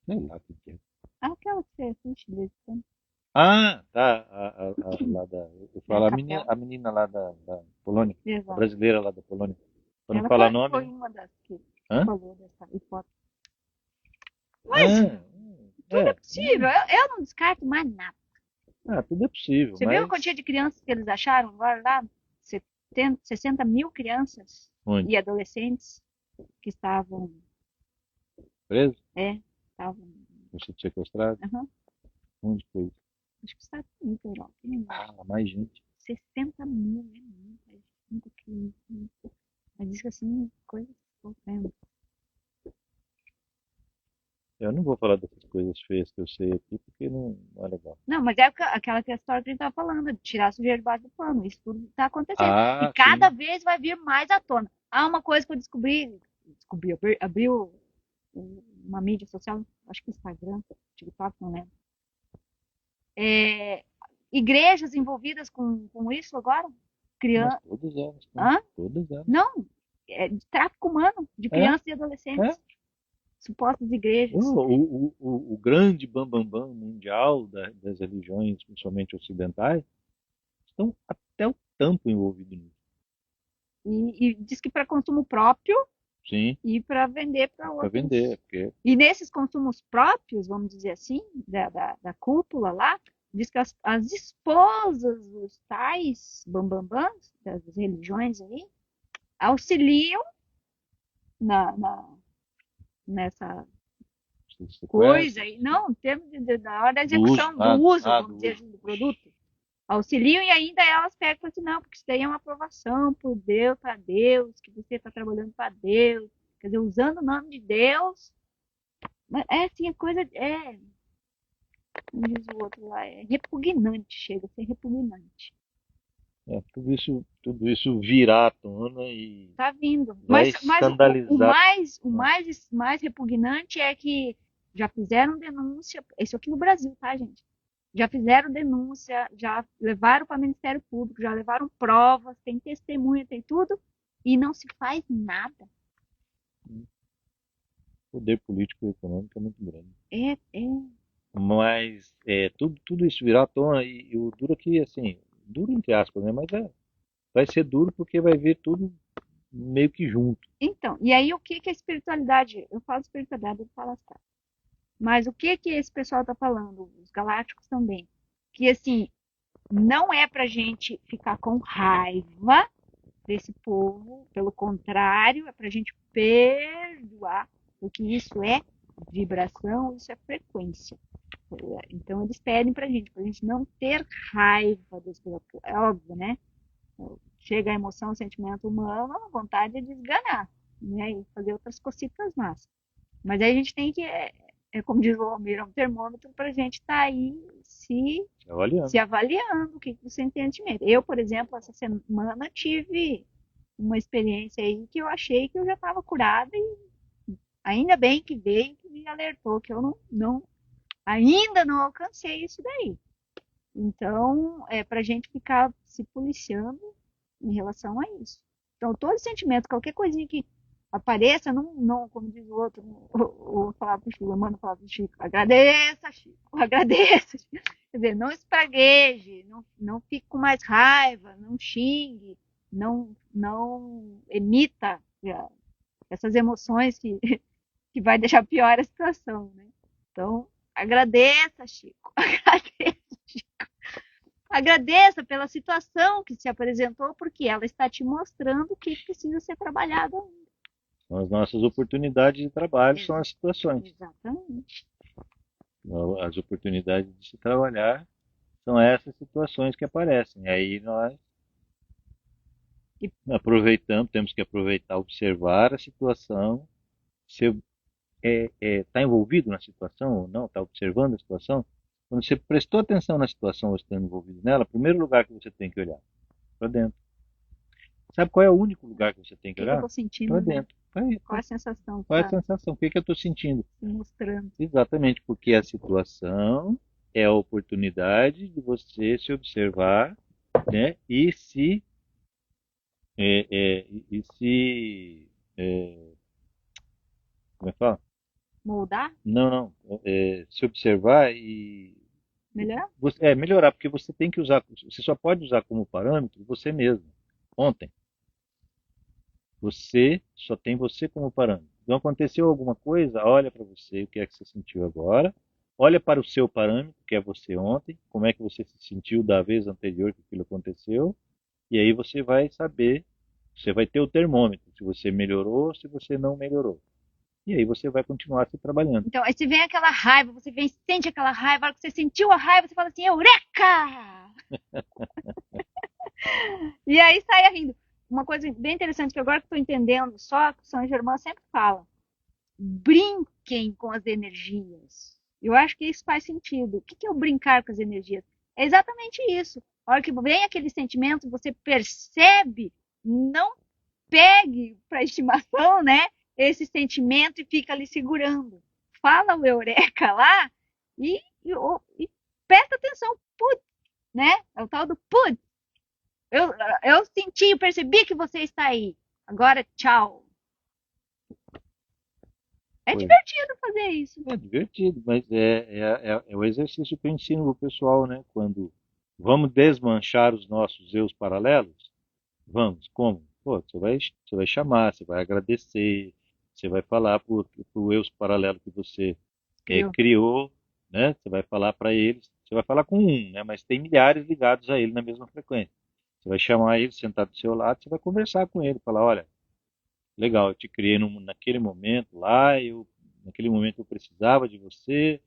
sei lá o que que é. aquela que você assiste de vez em quando. Ah, tá, lá da, eu É a falo Capela, a menina lá da Polônia, a exato. brasileira lá da Polônia, para não Ela falar nome, foi né? uma das que Hã? falou dessa hipótese. Mas Ah, tudo é é, possível. Eu não descarto mais nada. tudo é possível, Você viu a mas quantia de crianças que eles acharam agora lá? 60 mil crianças onde? e adolescentes que estavam, Preso? é, estavam, No sítio sequestrado? aham, Onde foi isso? acho que Estados Unidos, Europa, nem lembro. Ah, mais gente. 60 mil, é muito, muito criança. Mas diz que assim, coisas horrendas. Eu não vou falar dessas coisas feias que eu sei aqui, porque não é legal. Não, mas é aquela que a história que a gente estava falando, de tirar a sujeira debaixo do pano. Isso tudo está acontecendo. E Ah, cada sim. vez vai vir mais à tona. Há uma coisa que eu descobri, abriu uma mídia social, acho que Instagram, TikTok, não lembro. É, igrejas envolvidas com isso agora? Mas Criança. todas elas estão. Hã? Todas elas. Não, é de tráfico humano de É, crianças e é. adolescentes. Supostas igrejas. O grande bambambam mundial das religiões, principalmente ocidentais, estão até o tampo envolvidos nisso. E diz que para consumo próprio Sim, e para vender para para vender, outros. porque E nesses consumos próprios, vamos dizer assim, da cúpula lá, diz que as esposas dos tais bambambãs, das religiões aí, auxiliam na, nessa se coisa sequestram, aí. Não, em termos da hora da do uso, execução, do uso, do vamos dizer uso. assim, do produto. Auxiliam e ainda elas pegam e falam assim, não, porque isso daí é uma aprovação por Deus, para Deus, que você está trabalhando para Deus, quer dizer, usando o nome de Deus. Mas é assim, a coisa é, como diz o outro lá, é repugnante, chega a ser repugnante. Tudo isso virá à tona e Tá vindo. vai Mas o escandalizar. mais, mais repugnante é que já fizeram denúncia, isso aqui no Brasil, tá, gente? Já fizeram denúncia, já levaram para o Ministério Público, já levaram provas, tem testemunha, tem tudo, e não se faz nada. O poder político e econômico é muito grande. É, Mas tudo isso virá à tona e o duro aqui, assim, duro entre aspas, né? Mas vai ser duro porque vai vir tudo meio que junto. então, e aí o que que a espiritualidade, eu falo espiritualidade, eu falo astral, mas o que que esse pessoal está falando, os galácticos também, que assim, não é pra gente ficar com raiva desse povo, pelo contrário, é pra gente perdoar, porque isso é vibração, isso é frequência. Então eles pedem pra gente não ter raiva desse povo. É óbvio, né? Chega a emoção, o sentimento humano, a vontade de esganar, né? E fazer outras cositas más. Mas aí a gente tem que, como diz o Almir, é um termômetro para a gente estar aí se Avaliando. avaliando o que você entende de medo. Eu, por exemplo, essa semana tive uma experiência aí que eu achei que eu já estava curada e ainda bem que veio que me alertou que eu ainda não alcancei isso daí. Então, é para a gente ficar se policiando em relação a isso. Então, todo sentimento, qualquer coisinha que apareça, não como diz o outro, o falar pro Chico, o mano falar pro Chico, agradeça, Chico, agradeça. Chico. Quer dizer, não espragueje, não fique com mais raiva, não xingue, não emita essas emoções que vai deixar pior a situação, né? Então, agradeça, Chico, agradeça, Chico. Agradeça pela situação que se apresentou, porque ela está te mostrando o que precisa ser trabalhado ainda. São as nossas oportunidades de trabalho, são as situações. Exatamente. As oportunidades de se trabalhar são essas situações que aparecem. Aí nós E, aproveitamos, temos que aproveitar, observar a situação, se está envolvido na situação ou não, está observando a situação. Quando você prestou atenção na situação ou está envolvido nela, o primeiro lugar que você tem que olhar para dentro. Sabe qual é o único lugar que você tem o que que, que eu olhar? estou sentindo? Para Né? dentro. Aí, Qual a sensação que qual é a está sensação? O que que eu estou sentindo? se mostrando? Exatamente, porque a situação é a oportunidade de você se observar, né? E se, como é que fala? Moldar? Não, não, se observar e Melhor? melhorar, porque você tem que usar, você só pode usar como parâmetro você mesmo. Ontem, você só tem você como parâmetro. Então aconteceu alguma coisa, olha para você, o que é que você sentiu agora, olha para o seu parâmetro, que é você ontem, como é que você se sentiu da vez anterior que aquilo aconteceu, e aí você vai saber, você vai ter o termômetro, se você melhorou, se você não melhorou. E aí você vai continuar se trabalhando. Então, aí se vem aquela raiva, você vem, sente aquela raiva, a hora que você sentiu a raiva, você fala assim, eureka! E aí sai rindo. Uma coisa bem interessante que agora que estou entendendo só, que o São Germain sempre fala, brinquem com as energias. Eu acho que isso faz sentido. O que é o brincar com as energias? É exatamente isso. A hora que vem aquele sentimento, você percebe, não pegue para estimação, né? Esse sentimento e fica ali segurando. Fala o eureka lá e presta atenção, putz, né? É o tal do putz. Eu senti, eu percebi que você está aí. Agora, tchau. É Pois divertido fazer isso. é divertido, mas é o exercício que eu ensino o pessoal, né? Quando vamos desmanchar os nossos eus paralelos, vamos, como? Pô, você vai chamar, você vai agradecer, você vai falar para o eus paralelo que você Criou. criou, né? Você vai falar para eles, você vai falar com um, né? Mas tem milhares ligados a ele na mesma frequência. Você vai chamar ele, sentar do seu lado, você vai conversar com ele, falar, olha, legal, eu te criei naquele momento lá, naquele momento eu precisava de você,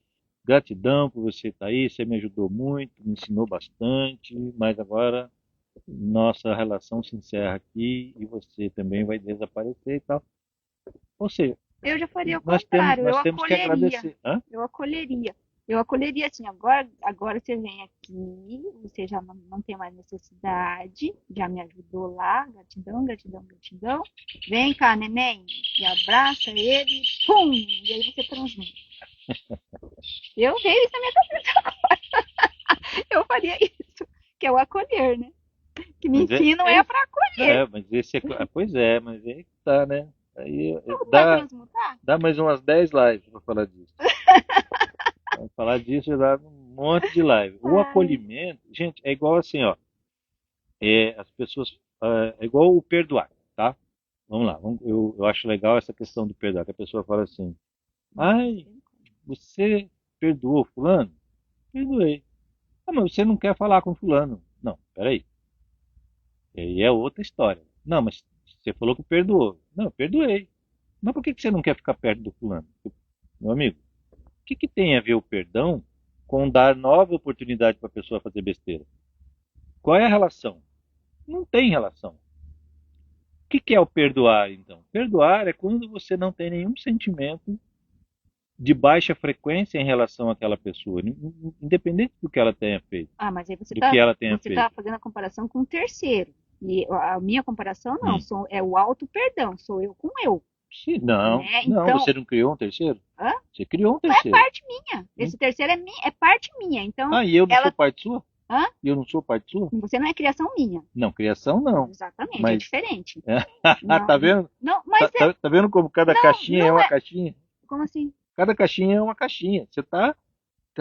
gratidão por você estar aí, você me ajudou muito, me ensinou bastante, mas agora nossa relação se encerra aqui e você também vai desaparecer e tal. Ou seja, Eu já faria o nós temos, contrário, nós temos que agradecer. Hã? eu acolheria. Eu acolheria assim, agora você vem aqui, você já não tem mais necessidade, já me ajudou lá, gratidão, gratidão, gratidão. Vem cá, neném, e abraça ele, pum, e aí você transmite. Eu vejo isso na minha cabeça. Eu faria isso, que é o acolher, né? Que me Mas ensinam é para acolher. mas esse pois é, mas aí que tá, né? Aí Não vai dá, transmutar? dá mais umas 10 lives para falar disso. Para falar disso, já dá um monte de live. O Ai, acolhimento, gente, é igual assim, ó. As pessoas, é igual o perdoar, tá? Vamos lá, eu acho legal essa questão do perdoar, que a pessoa fala assim, ai, você perdoou fulano? Perdoei. Ah, mas você não quer falar com fulano. Não, peraí. Aí é outra história. Não, mas você falou que perdoou. Não, eu perdoei. Mas por que que você não quer ficar perto do fulano? Meu amigo, o que que tem a ver o perdão com dar nova oportunidade para a pessoa fazer besteira? Qual é a relação? Não tem relação. O que que é o perdoar, então? Perdoar é quando você não tem nenhum sentimento de baixa frequência em relação àquela pessoa, independente do que ela tenha feito, ah, mas aí você do que está ela tenha você tá feito. fazendo a comparação com o terceiro. E a minha comparação não, Hum. é o auto-perdão, sou eu com eu, Não, né? não, Então, você não criou um terceiro? hã? Você criou um É terceiro. parte minha. Hum? Esse terceiro é parte minha. Então, Ah, e eu não sou ela, parte sua? hã? E eu não sou parte sua? Você não é criação minha. Não, criação não. Exatamente, é Mas, diferente. tá Não, vendo? não, Tá, mas tá, tá vendo como cada não, caixinha é não uma é. caixinha? Como assim? Cada caixinha é uma caixinha. Você tá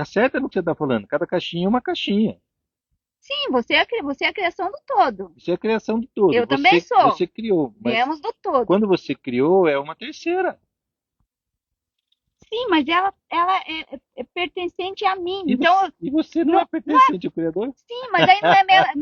certo no que você tá falando. Cada caixinha é uma caixinha. Sim, você é a criação do todo. Isso é a criação de todo. Eu também sou. Você criou, mas Viemos do todo. quando você criou é uma terceira. Sim, mas ela é pertencente a mim. E Então, você, e você não é não, pertencente ao Criador? sim, mas aí não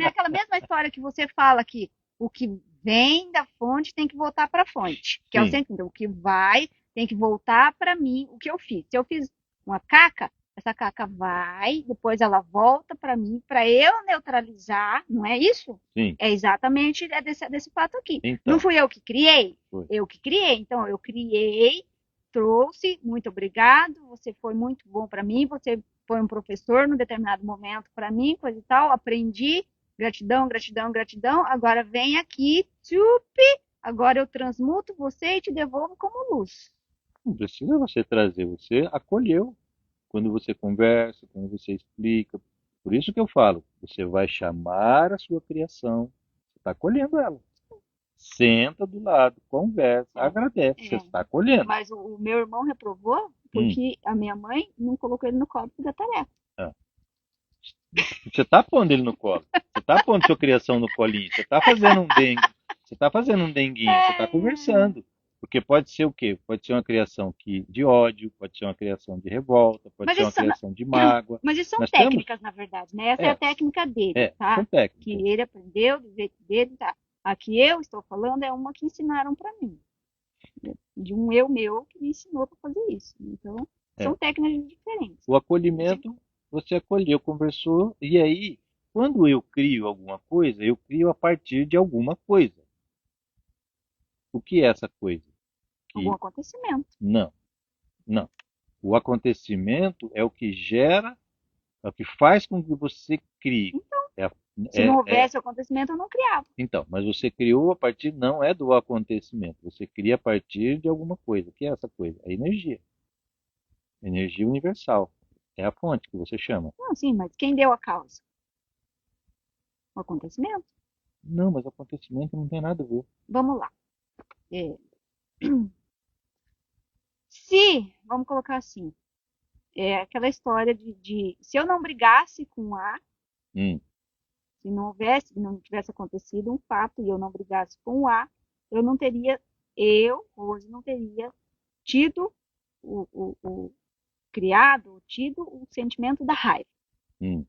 é, aquela mesma história que você fala que o que vem da fonte tem que voltar para a fonte, que é o Sim, sentido. Então, o que vai tem que voltar para mim o que eu fiz. Se eu fiz uma caca, essa caca vai, depois ela volta para mim, para eu neutralizar, não é isso? sim. É exatamente desse fato aqui. Não Então, fui eu que criei? foi. Eu que criei. Então, eu criei, trouxe, muito obrigado, você foi muito bom para mim, você foi um professor num determinado momento para mim, coisa e tal, aprendi, gratidão, gratidão, gratidão, agora vem aqui, tchup, Agora eu transmuto você e te devolvo como luz. Não precisa você trazer, você acolheu quando você conversa, quando você explica. Por isso que eu falo, você vai chamar a sua criação, você está acolhendo ela. Senta do lado, conversa, agradece, você É, está acolhendo. mas o meu irmão reprovou Hum, porque a minha mãe não colocou ele no colo da tarefa. ah. Você está pondo ele no colo, você está pondo sua criação no colinho, você está fazendo um dengue, você está fazendo um denguinho, você está conversando. Porque pode ser o quê? Pode ser uma criação de ódio, pode ser uma criação de revolta, pode Mas ser uma isso, criação de mágoa. mas isso são Nós temos, técnicas, na verdade, né? Essa é a é, técnica dele, são tá? Que técnicas. ele aprendeu do jeito dele, tá? A que eu estou falando é uma que ensinaram para mim, de um eu meu que me ensinou para fazer isso. Então, É. são técnicas diferentes. O acolhimento, você acolheu, conversou, e aí, quando eu crio alguma coisa, eu crio a partir de alguma coisa. O que é essa coisa? Algum Que acontecimento. não, não. O acontecimento é o que gera, é o que faz com que você crie. É, Se não é, houvesse o acontecimento, eu não criava. então, mas você criou a partir, não é do acontecimento, você cria a partir de alguma coisa. O que é essa coisa? A energia. Energia universal. É a fonte que você chama. Não, sim, mas quem deu a causa? O acontecimento. Não, mas acontecimento não tem nada a ver. Vamos lá. É, se, vamos colocar assim, é aquela história se eu não brigasse com A, Hum, se não houvesse, não tivesse acontecido um fato e eu não brigasse com o A, eu não teria, eu, hoje, não teria tido o criado, tido o sentimento da raiva. hum,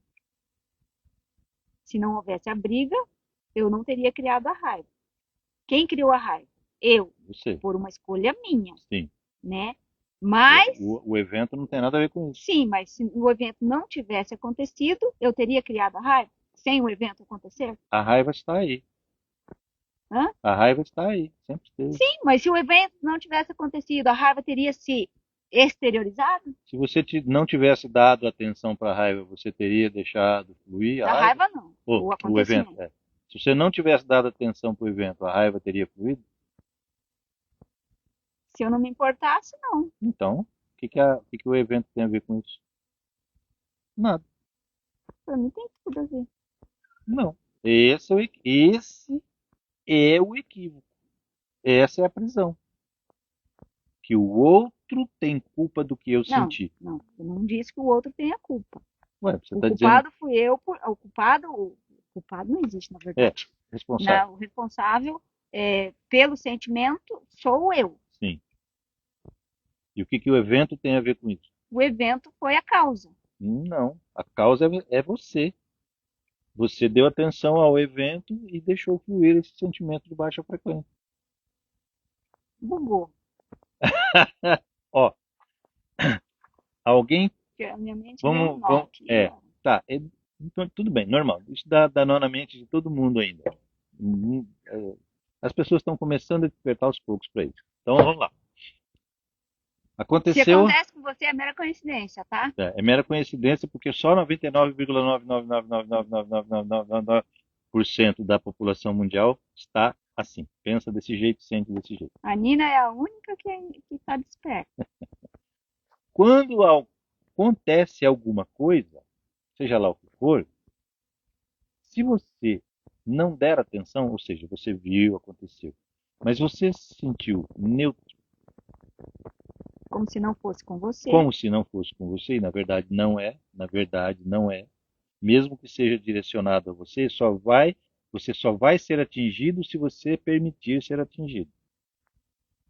Se não houvesse a briga, eu não teria criado a raiva. Quem criou a raiva? Eu, você. por uma escolha minha, Sim. né? Mas, O evento não tem nada a ver com isso. sim, mas se o evento não tivesse acontecido, eu teria criado a raiva sem o evento acontecer? A raiva está aí. Hã? A raiva está aí. Sempre esteve. Sim, mas se o evento não tivesse acontecido, a raiva teria se exteriorizado? Se você não tivesse dado atenção para a raiva, você teria deixado fluir a Da raiva? raiva não, Ou o o evento, acontecimento. é. Se você não tivesse dado atenção para o evento, a raiva teria fluído? Se eu não me importasse, não. Então, o que que o evento tem a ver com isso? Nada. Para mim tem tudo a ver. Não. Esse é o equívoco. Essa é a prisão. Que o outro tem culpa do que eu Não, senti. não. Eu não disse que o outro tem a culpa. Ué, você O está dizendo, culpado fui eu, o culpado não existe, na é, verdade. responsável. O responsável pelo sentimento sou eu. Sim. E o que que o evento tem a ver com isso? O evento foi a causa. Não. A causa é você. Você deu atenção ao evento e deixou fluir esse sentimento de baixa frequência. Bugou. Ó, alguém, Porque a minha mente deu um vamos, nó aqui agora. tá, então, tudo bem, normal. Isso dá nó na mente de todo mundo ainda. As pessoas estão começando a despertar aos poucos para isso. Então, vamos lá. Se Aconteceu, acontece com você, é mera coincidência, tá? é mera coincidência, porque só 99,999999999% da população mundial está assim. Pensa desse jeito, sente desse jeito. A Nina é a única que está desperta. Quando acontece alguma coisa, seja lá o que for, se você não der atenção, ou seja, você viu, aconteceu, mas você se sentiu neutro, Como se não fosse com você. como se não fosse com você, e na verdade não é, mesmo que seja direcionado a você, você só vai ser atingido se você permitir ser atingido.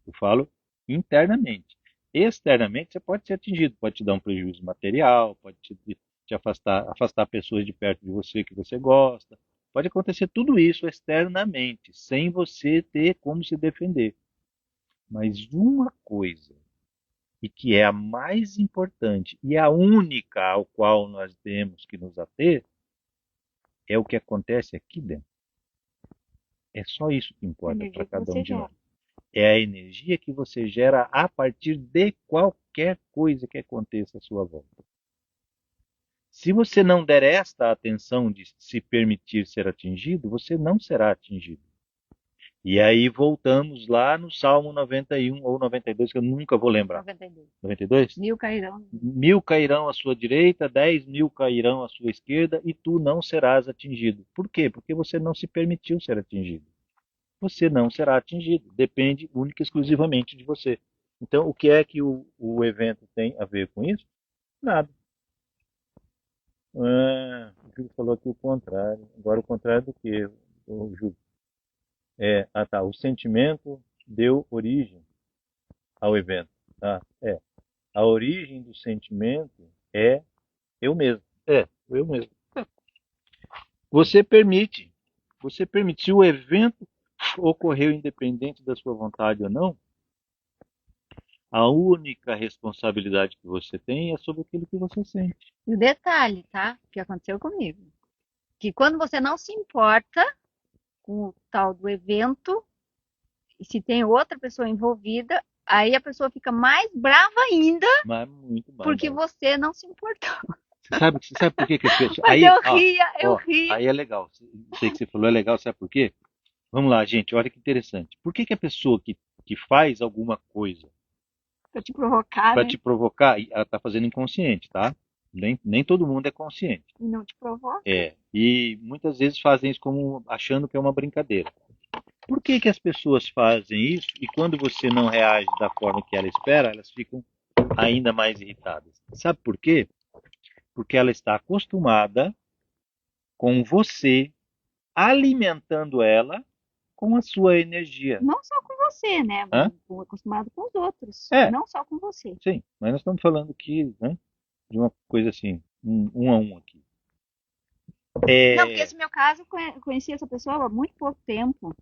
Eu falo internamente. Externamente você pode ser atingido, pode te dar um prejuízo material, pode te afastar pessoas de perto de você que você gosta. Pode acontecer tudo isso externamente, sem você ter como se defender. Mas uma coisa, e que é a mais importante e a única ao qual nós temos que nos ater, é o que acontece aqui dentro. É só isso que A importa para energia que cada um você de nós. gera. É a energia que você gera a partir de qualquer coisa que aconteça à sua volta. Se você não der esta atenção de se permitir ser atingido, você não será atingido. E aí voltamos lá no Salmo 91 ou 92, que eu nunca vou lembrar. 92. 92? 1000 cairão. 1000 cairão à sua direita, 10.000 cairão à sua esquerda, e tu não serás atingido. Por quê? Porque você não se permitiu ser atingido. Você não será atingido. Depende única e exclusivamente de você. Então, o que é que o evento tem a ver com isso? Nada. O Júlio falou aqui o contrário. Agora, o contrário do que, o Júlio? Tá. O sentimento deu origem ao evento. Tá? A origem do sentimento é eu mesmo. Eu mesmo. Você permite. Você permite. Se o evento ocorreu independente da sua vontade ou não, a única responsabilidade que você tem é sobre aquilo que você sente. E o detalhe, tá? Que aconteceu comigo. Que quando você não se importa com o tal do evento, e se tem outra pessoa envolvida, aí a pessoa fica mais brava ainda Mas muito mais porque bravo. você não se importou. Você sabe por que as pessoas. Mas Aí, eu ria. aí é legal. Sei que você falou é legal, sabe por quê? Vamos lá, gente, olha que interessante. Por que a pessoa que faz alguma coisa Pra te provocar, para né? te provocar, ela está fazendo inconsciente, tá? Nem todo mundo é consciente. E não te provoca. E muitas vezes fazem isso como achando que é uma brincadeira. Por que as pessoas fazem isso e quando você não reage da forma que ela espera, elas ficam ainda mais irritadas? Sabe por quê? Porque ela está acostumada com você alimentando ela com a sua energia. Não só com você, né? Hã? Acostumado com os outros. É, Não só com você. sim, mas nós estamos falando aqui, né, de uma coisa assim, um a um aqui. Não, porque É, esse meu caso, eu conheci essa pessoa há muito pouco tempo.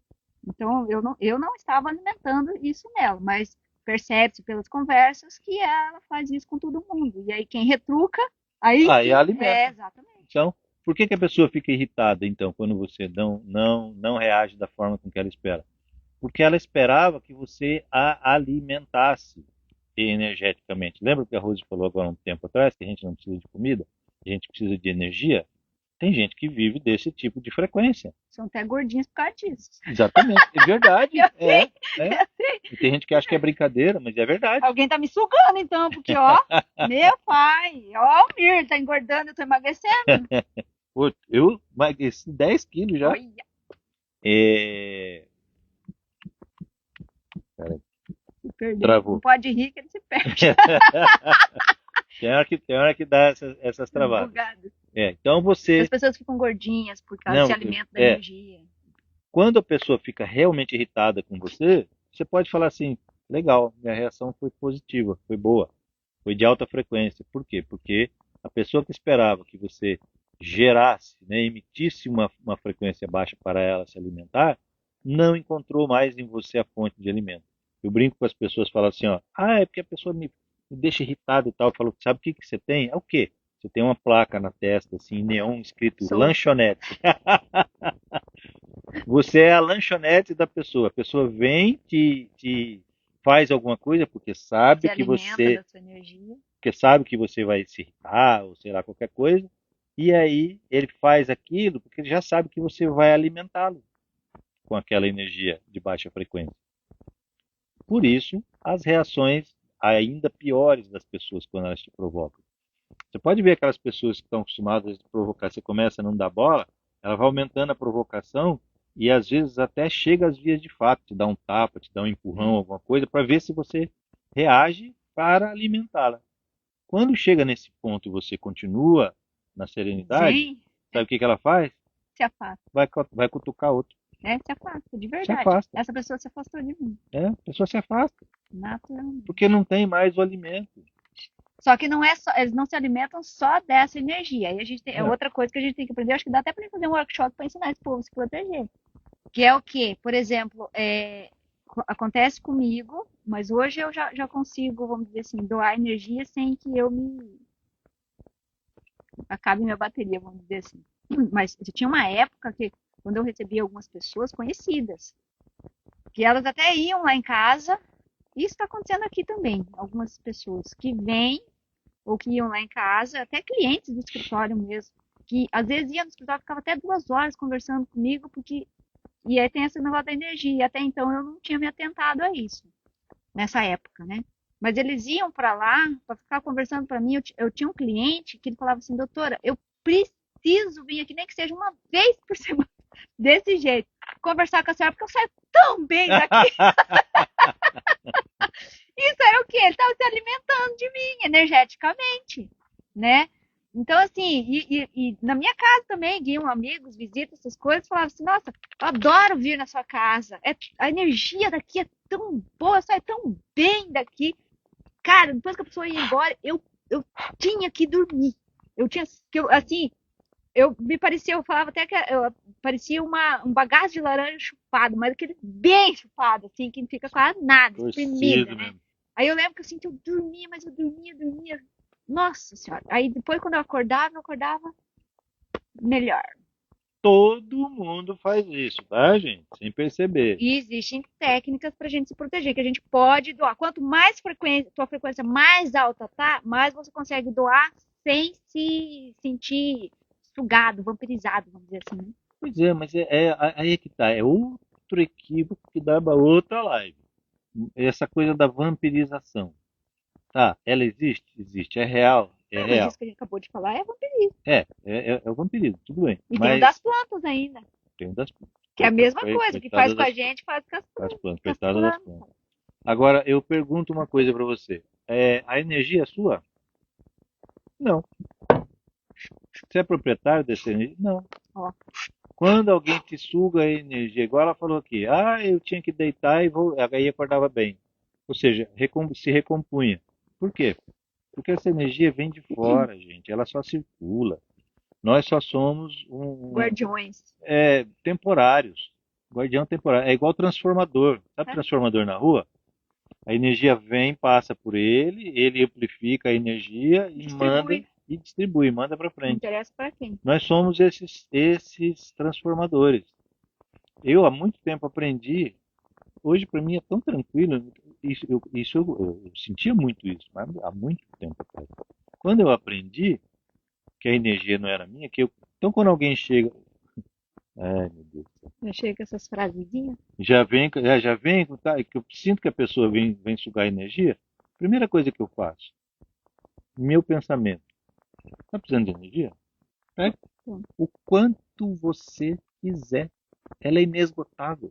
Então, eu não estava alimentando isso nela, mas percebe-se pelas conversas que ela faz isso com todo mundo. E aí, quem retruca, aí aí que. alimenta. Exatamente. Então, por que a pessoa fica irritada, então, quando você não reage da forma com que ela espera? Porque ela esperava que você a alimentasse energeticamente. Lembra que a Rose falou agora um tempo atrás que a gente não precisa de comida, a gente precisa de energia? Tem gente que vive desse tipo de frequência. São até gordinhos por causa disso. Exatamente, é verdade. Eu sei, É. eu sei. E tem gente que acha que é brincadeira, mas é verdade. Alguém tá me sugando, então, porque, ó, meu pai, ó, o Mir, tá engordando, eu tô emagrecendo. Pô, eu emagreci 10 quilos já. Olha, É... Peraí, se perdeu. Não travou. pode rir que ele se perde. Tem hora que dá essas travadas. Bugado. Então As você. pessoas ficam gordinhas por causa Não, desse alimento da energia. quando a pessoa fica realmente irritada com você, você pode falar assim: legal, minha reação foi positiva, foi boa, foi de alta frequência. Por quê? Porque a pessoa que esperava que você gerasse, né, emitisse uma frequência baixa para ela se alimentar, não encontrou mais em você a fonte de alimento. Eu brinco com as pessoas, falo assim, ó, é porque a pessoa me deixa irritado e tal. Eu falo, sabe o que você tem? É o quê? Você tem uma placa na testa, assim, em neon, escrito Sou. lanchonete. Você é a lanchonete da pessoa. A pessoa vem, te faz alguma coisa porque Se alimenta da sua energia. sabe que você vai se irritar ou sei lá qualquer coisa. E aí ele faz aquilo porque ele já sabe que você vai alimentá-lo com aquela energia de baixa frequência. Por isso, as reações ainda piores das pessoas quando elas te provocam. Você pode ver aquelas pessoas que estão acostumadas a provocar, você começa a não dar bola, ela vai aumentando a provocação e às vezes até chega às vias de fato, te dá um tapa, te dá um empurrão, alguma coisa, para ver se você reage para alimentá-la. Quando chega nesse ponto e você continua na serenidade, Vem, sabe o que ela faz? se afasta. Vai cutucar outro. Se afasta, de Se verdade. afasta. Essa pessoa se afastou de mim. A pessoa se afasta. Naturalmente. Porque não tem mais o alimento. Só que não é só, eles não se alimentam só dessa energia. Aí a gente tem, é outra coisa que a gente tem que aprender. Acho que dá até para fazer um workshop para ensinar esse povo a se proteger. Que é o quê? Por exemplo, acontece comigo, mas hoje eu já consigo, vamos dizer assim, doar energia sem que eu me acabe minha bateria, vamos dizer assim. Mas tinha uma época que, quando eu recebia algumas pessoas conhecidas, que elas até iam lá em casa, isso está acontecendo aqui também, algumas pessoas que vêm ou que iam lá em casa, até clientes do escritório mesmo, que às vezes iam no escritório, ficava até 2 horas conversando comigo, porque E aí tem esse negócio da energia. E até então eu não tinha me atentado a isso, nessa época, né? Mas eles iam para lá para ficar conversando para mim. Eu tinha um cliente que ele falava assim, doutora, eu preciso vir aqui, nem que seja uma vez por semana, desse jeito, conversar com a senhora, porque eu saio tão bem daqui. Isso é o quê? Ele estava se alimentando de mim, energeticamente, né? Então, assim, e na minha casa também, guiam amigos, visitas, essas coisas, falavam assim, nossa, eu adoro vir na sua casa, a energia daqui é tão boa, sai tão bem daqui. Cara, depois que a pessoa ia embora, eu tinha que dormir. Eu tinha, assim, eu me parecia, eu falava até que parecia um bagaço de laranja chupado, mas aquele bem chupado, assim, que não fica quase nada, espremida, Torcido né? mesmo. Aí eu lembro que eu sentia, eu dormia, mas eu dormia. Nossa senhora. Aí depois quando eu acordava melhor. Todo mundo faz isso, tá, gente? Sem perceber. E existem técnicas pra gente se proteger, que a gente pode doar. Quanto mais frequência, tua frequência mais alta tá, mais você consegue doar sem se sentir sugado, vampirizado, vamos dizer assim, né? Pois é, mas aí é que tá. É outro equívoco que dá pra outra live. Essa coisa da vampirização. Tá, ela existe? Existe. É real? É Ah, mas real. isso que a gente acabou de falar é vampirismo. É o vampirismo, tudo bem. E tem o das Mas plantas ainda, tem um das que é a mesma coisa, o que faz coitada com a das, gente, faz com das plantas, com as coitada das plantas. plantas. Agora, eu pergunto uma coisa pra você. A energia é sua? Não. Você é proprietário dessa energia? Não. Ó, Quando alguém te suga a energia, igual ela falou aqui, eu tinha que deitar e aí acordava bem. Ou seja, se recompunha. Por quê? Porque essa energia vem de fora, gente. Ela só circula. Nós só somos guardiões. temporários. Guardião temporário. É igual transformador. Sabe É, transformador na rua? A energia vem, passa por ele amplifica a energia e manda distribui. e distribui, manda para Não frente. interessa para quem. Nós somos esses transformadores. Eu há muito tempo aprendi, hoje para mim é tão tranquilo, eu sentia muito isso, mas há muito tempo atrás. Quando eu aprendi que a energia não era minha, então quando alguém chega, ai meu Deus, Eu chego com essas frasezinhas. já vem, tá, que eu sinto que a pessoa vem sugar energia, primeira coisa que eu faço, meu pensamento, está precisando de energia? Pega o quanto você quiser, ela é inesgotável.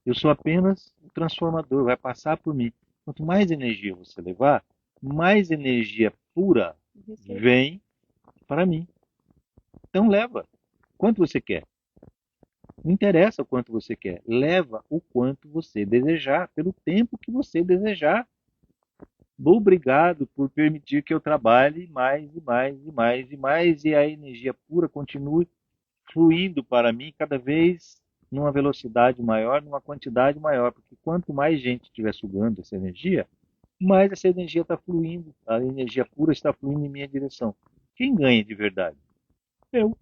Eu sou apenas um transformador, vai passar por mim. Quanto mais energia você levar, mais energia pura vem para mim. Então leva. Quanto você quer? Não interessa o quanto você quer. Leva o quanto você desejar, pelo tempo que você desejar. Obrigado por permitir que eu trabalhe mais e mais e mais e mais e a energia pura continue fluindo para mim cada vez numa velocidade maior, numa quantidade maior, porque quanto mais gente estiver sugando essa energia, mais essa energia está fluindo, a energia pura está fluindo em minha direção. Quem ganha de verdade? Eu.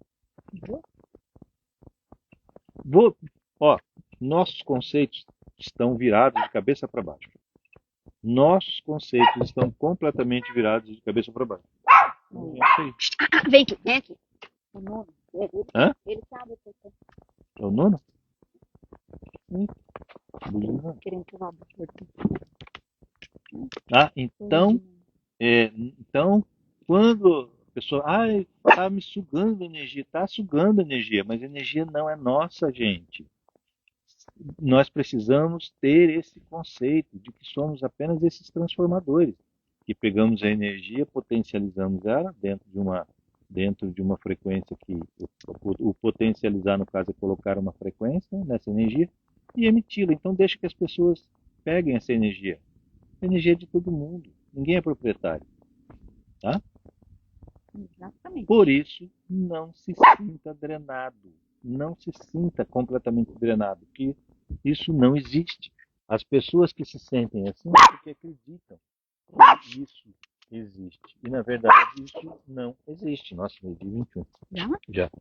Vou, ó, nossos conceitos estão virados de cabeça para baixo. Nossos conceitos estão completamente virados de cabeça para baixo. É isso aí. Vem aqui, vem aqui. O nono. Hã? Ele sabe o que eu tô É o nono? Beleza. querendo provar o portão. Então, quando a pessoa, tá me sugando energia, tá sugando energia, mas energia não é nossa, gente. Nós precisamos ter esse conceito de que somos apenas esses transformadores, que pegamos a energia, potencializamos ela dentro de uma frequência que o potencializar no caso é colocar uma frequência nessa energia e emiti-la. Então deixa que as pessoas peguem essa energia. A energia é de todo mundo. Ninguém é proprietário, tá? Exatamente. Por isso, não se sinta drenado. Não se sinta completamente drenado, porque isso não existe. As pessoas que se sentem assim é porque acreditam que isso existe. E, na verdade, isso não existe. Nossa, meio dia 21. Já? Já.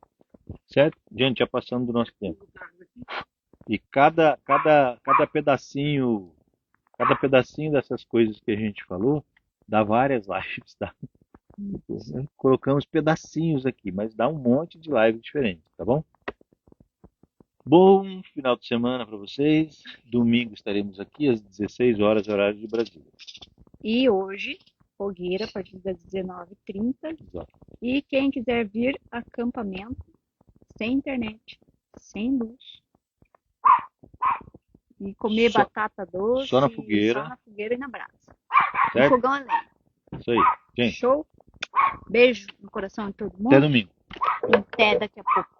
Certo? Gente, já passando do nosso tempo. E cada pedacinho dessas coisas que a gente falou, dá várias lives, tá? Colocamos pedacinhos aqui, mas dá um monte de live diferente, tá bom? Bom final de semana para vocês. Domingo estaremos aqui às 16 horas, horário de Brasília. E hoje, fogueira a partir das 19h30. Exato. E quem quiser vir, acampamento, sem internet, sem luz. E comer Só, batata doce, só na só fogueira, na fogueira e na brasa. E certo? fogão a lenha. Isso aí, gente. Show? Beijo no coração de todo Até mundo. domingo. Até daqui a pouco.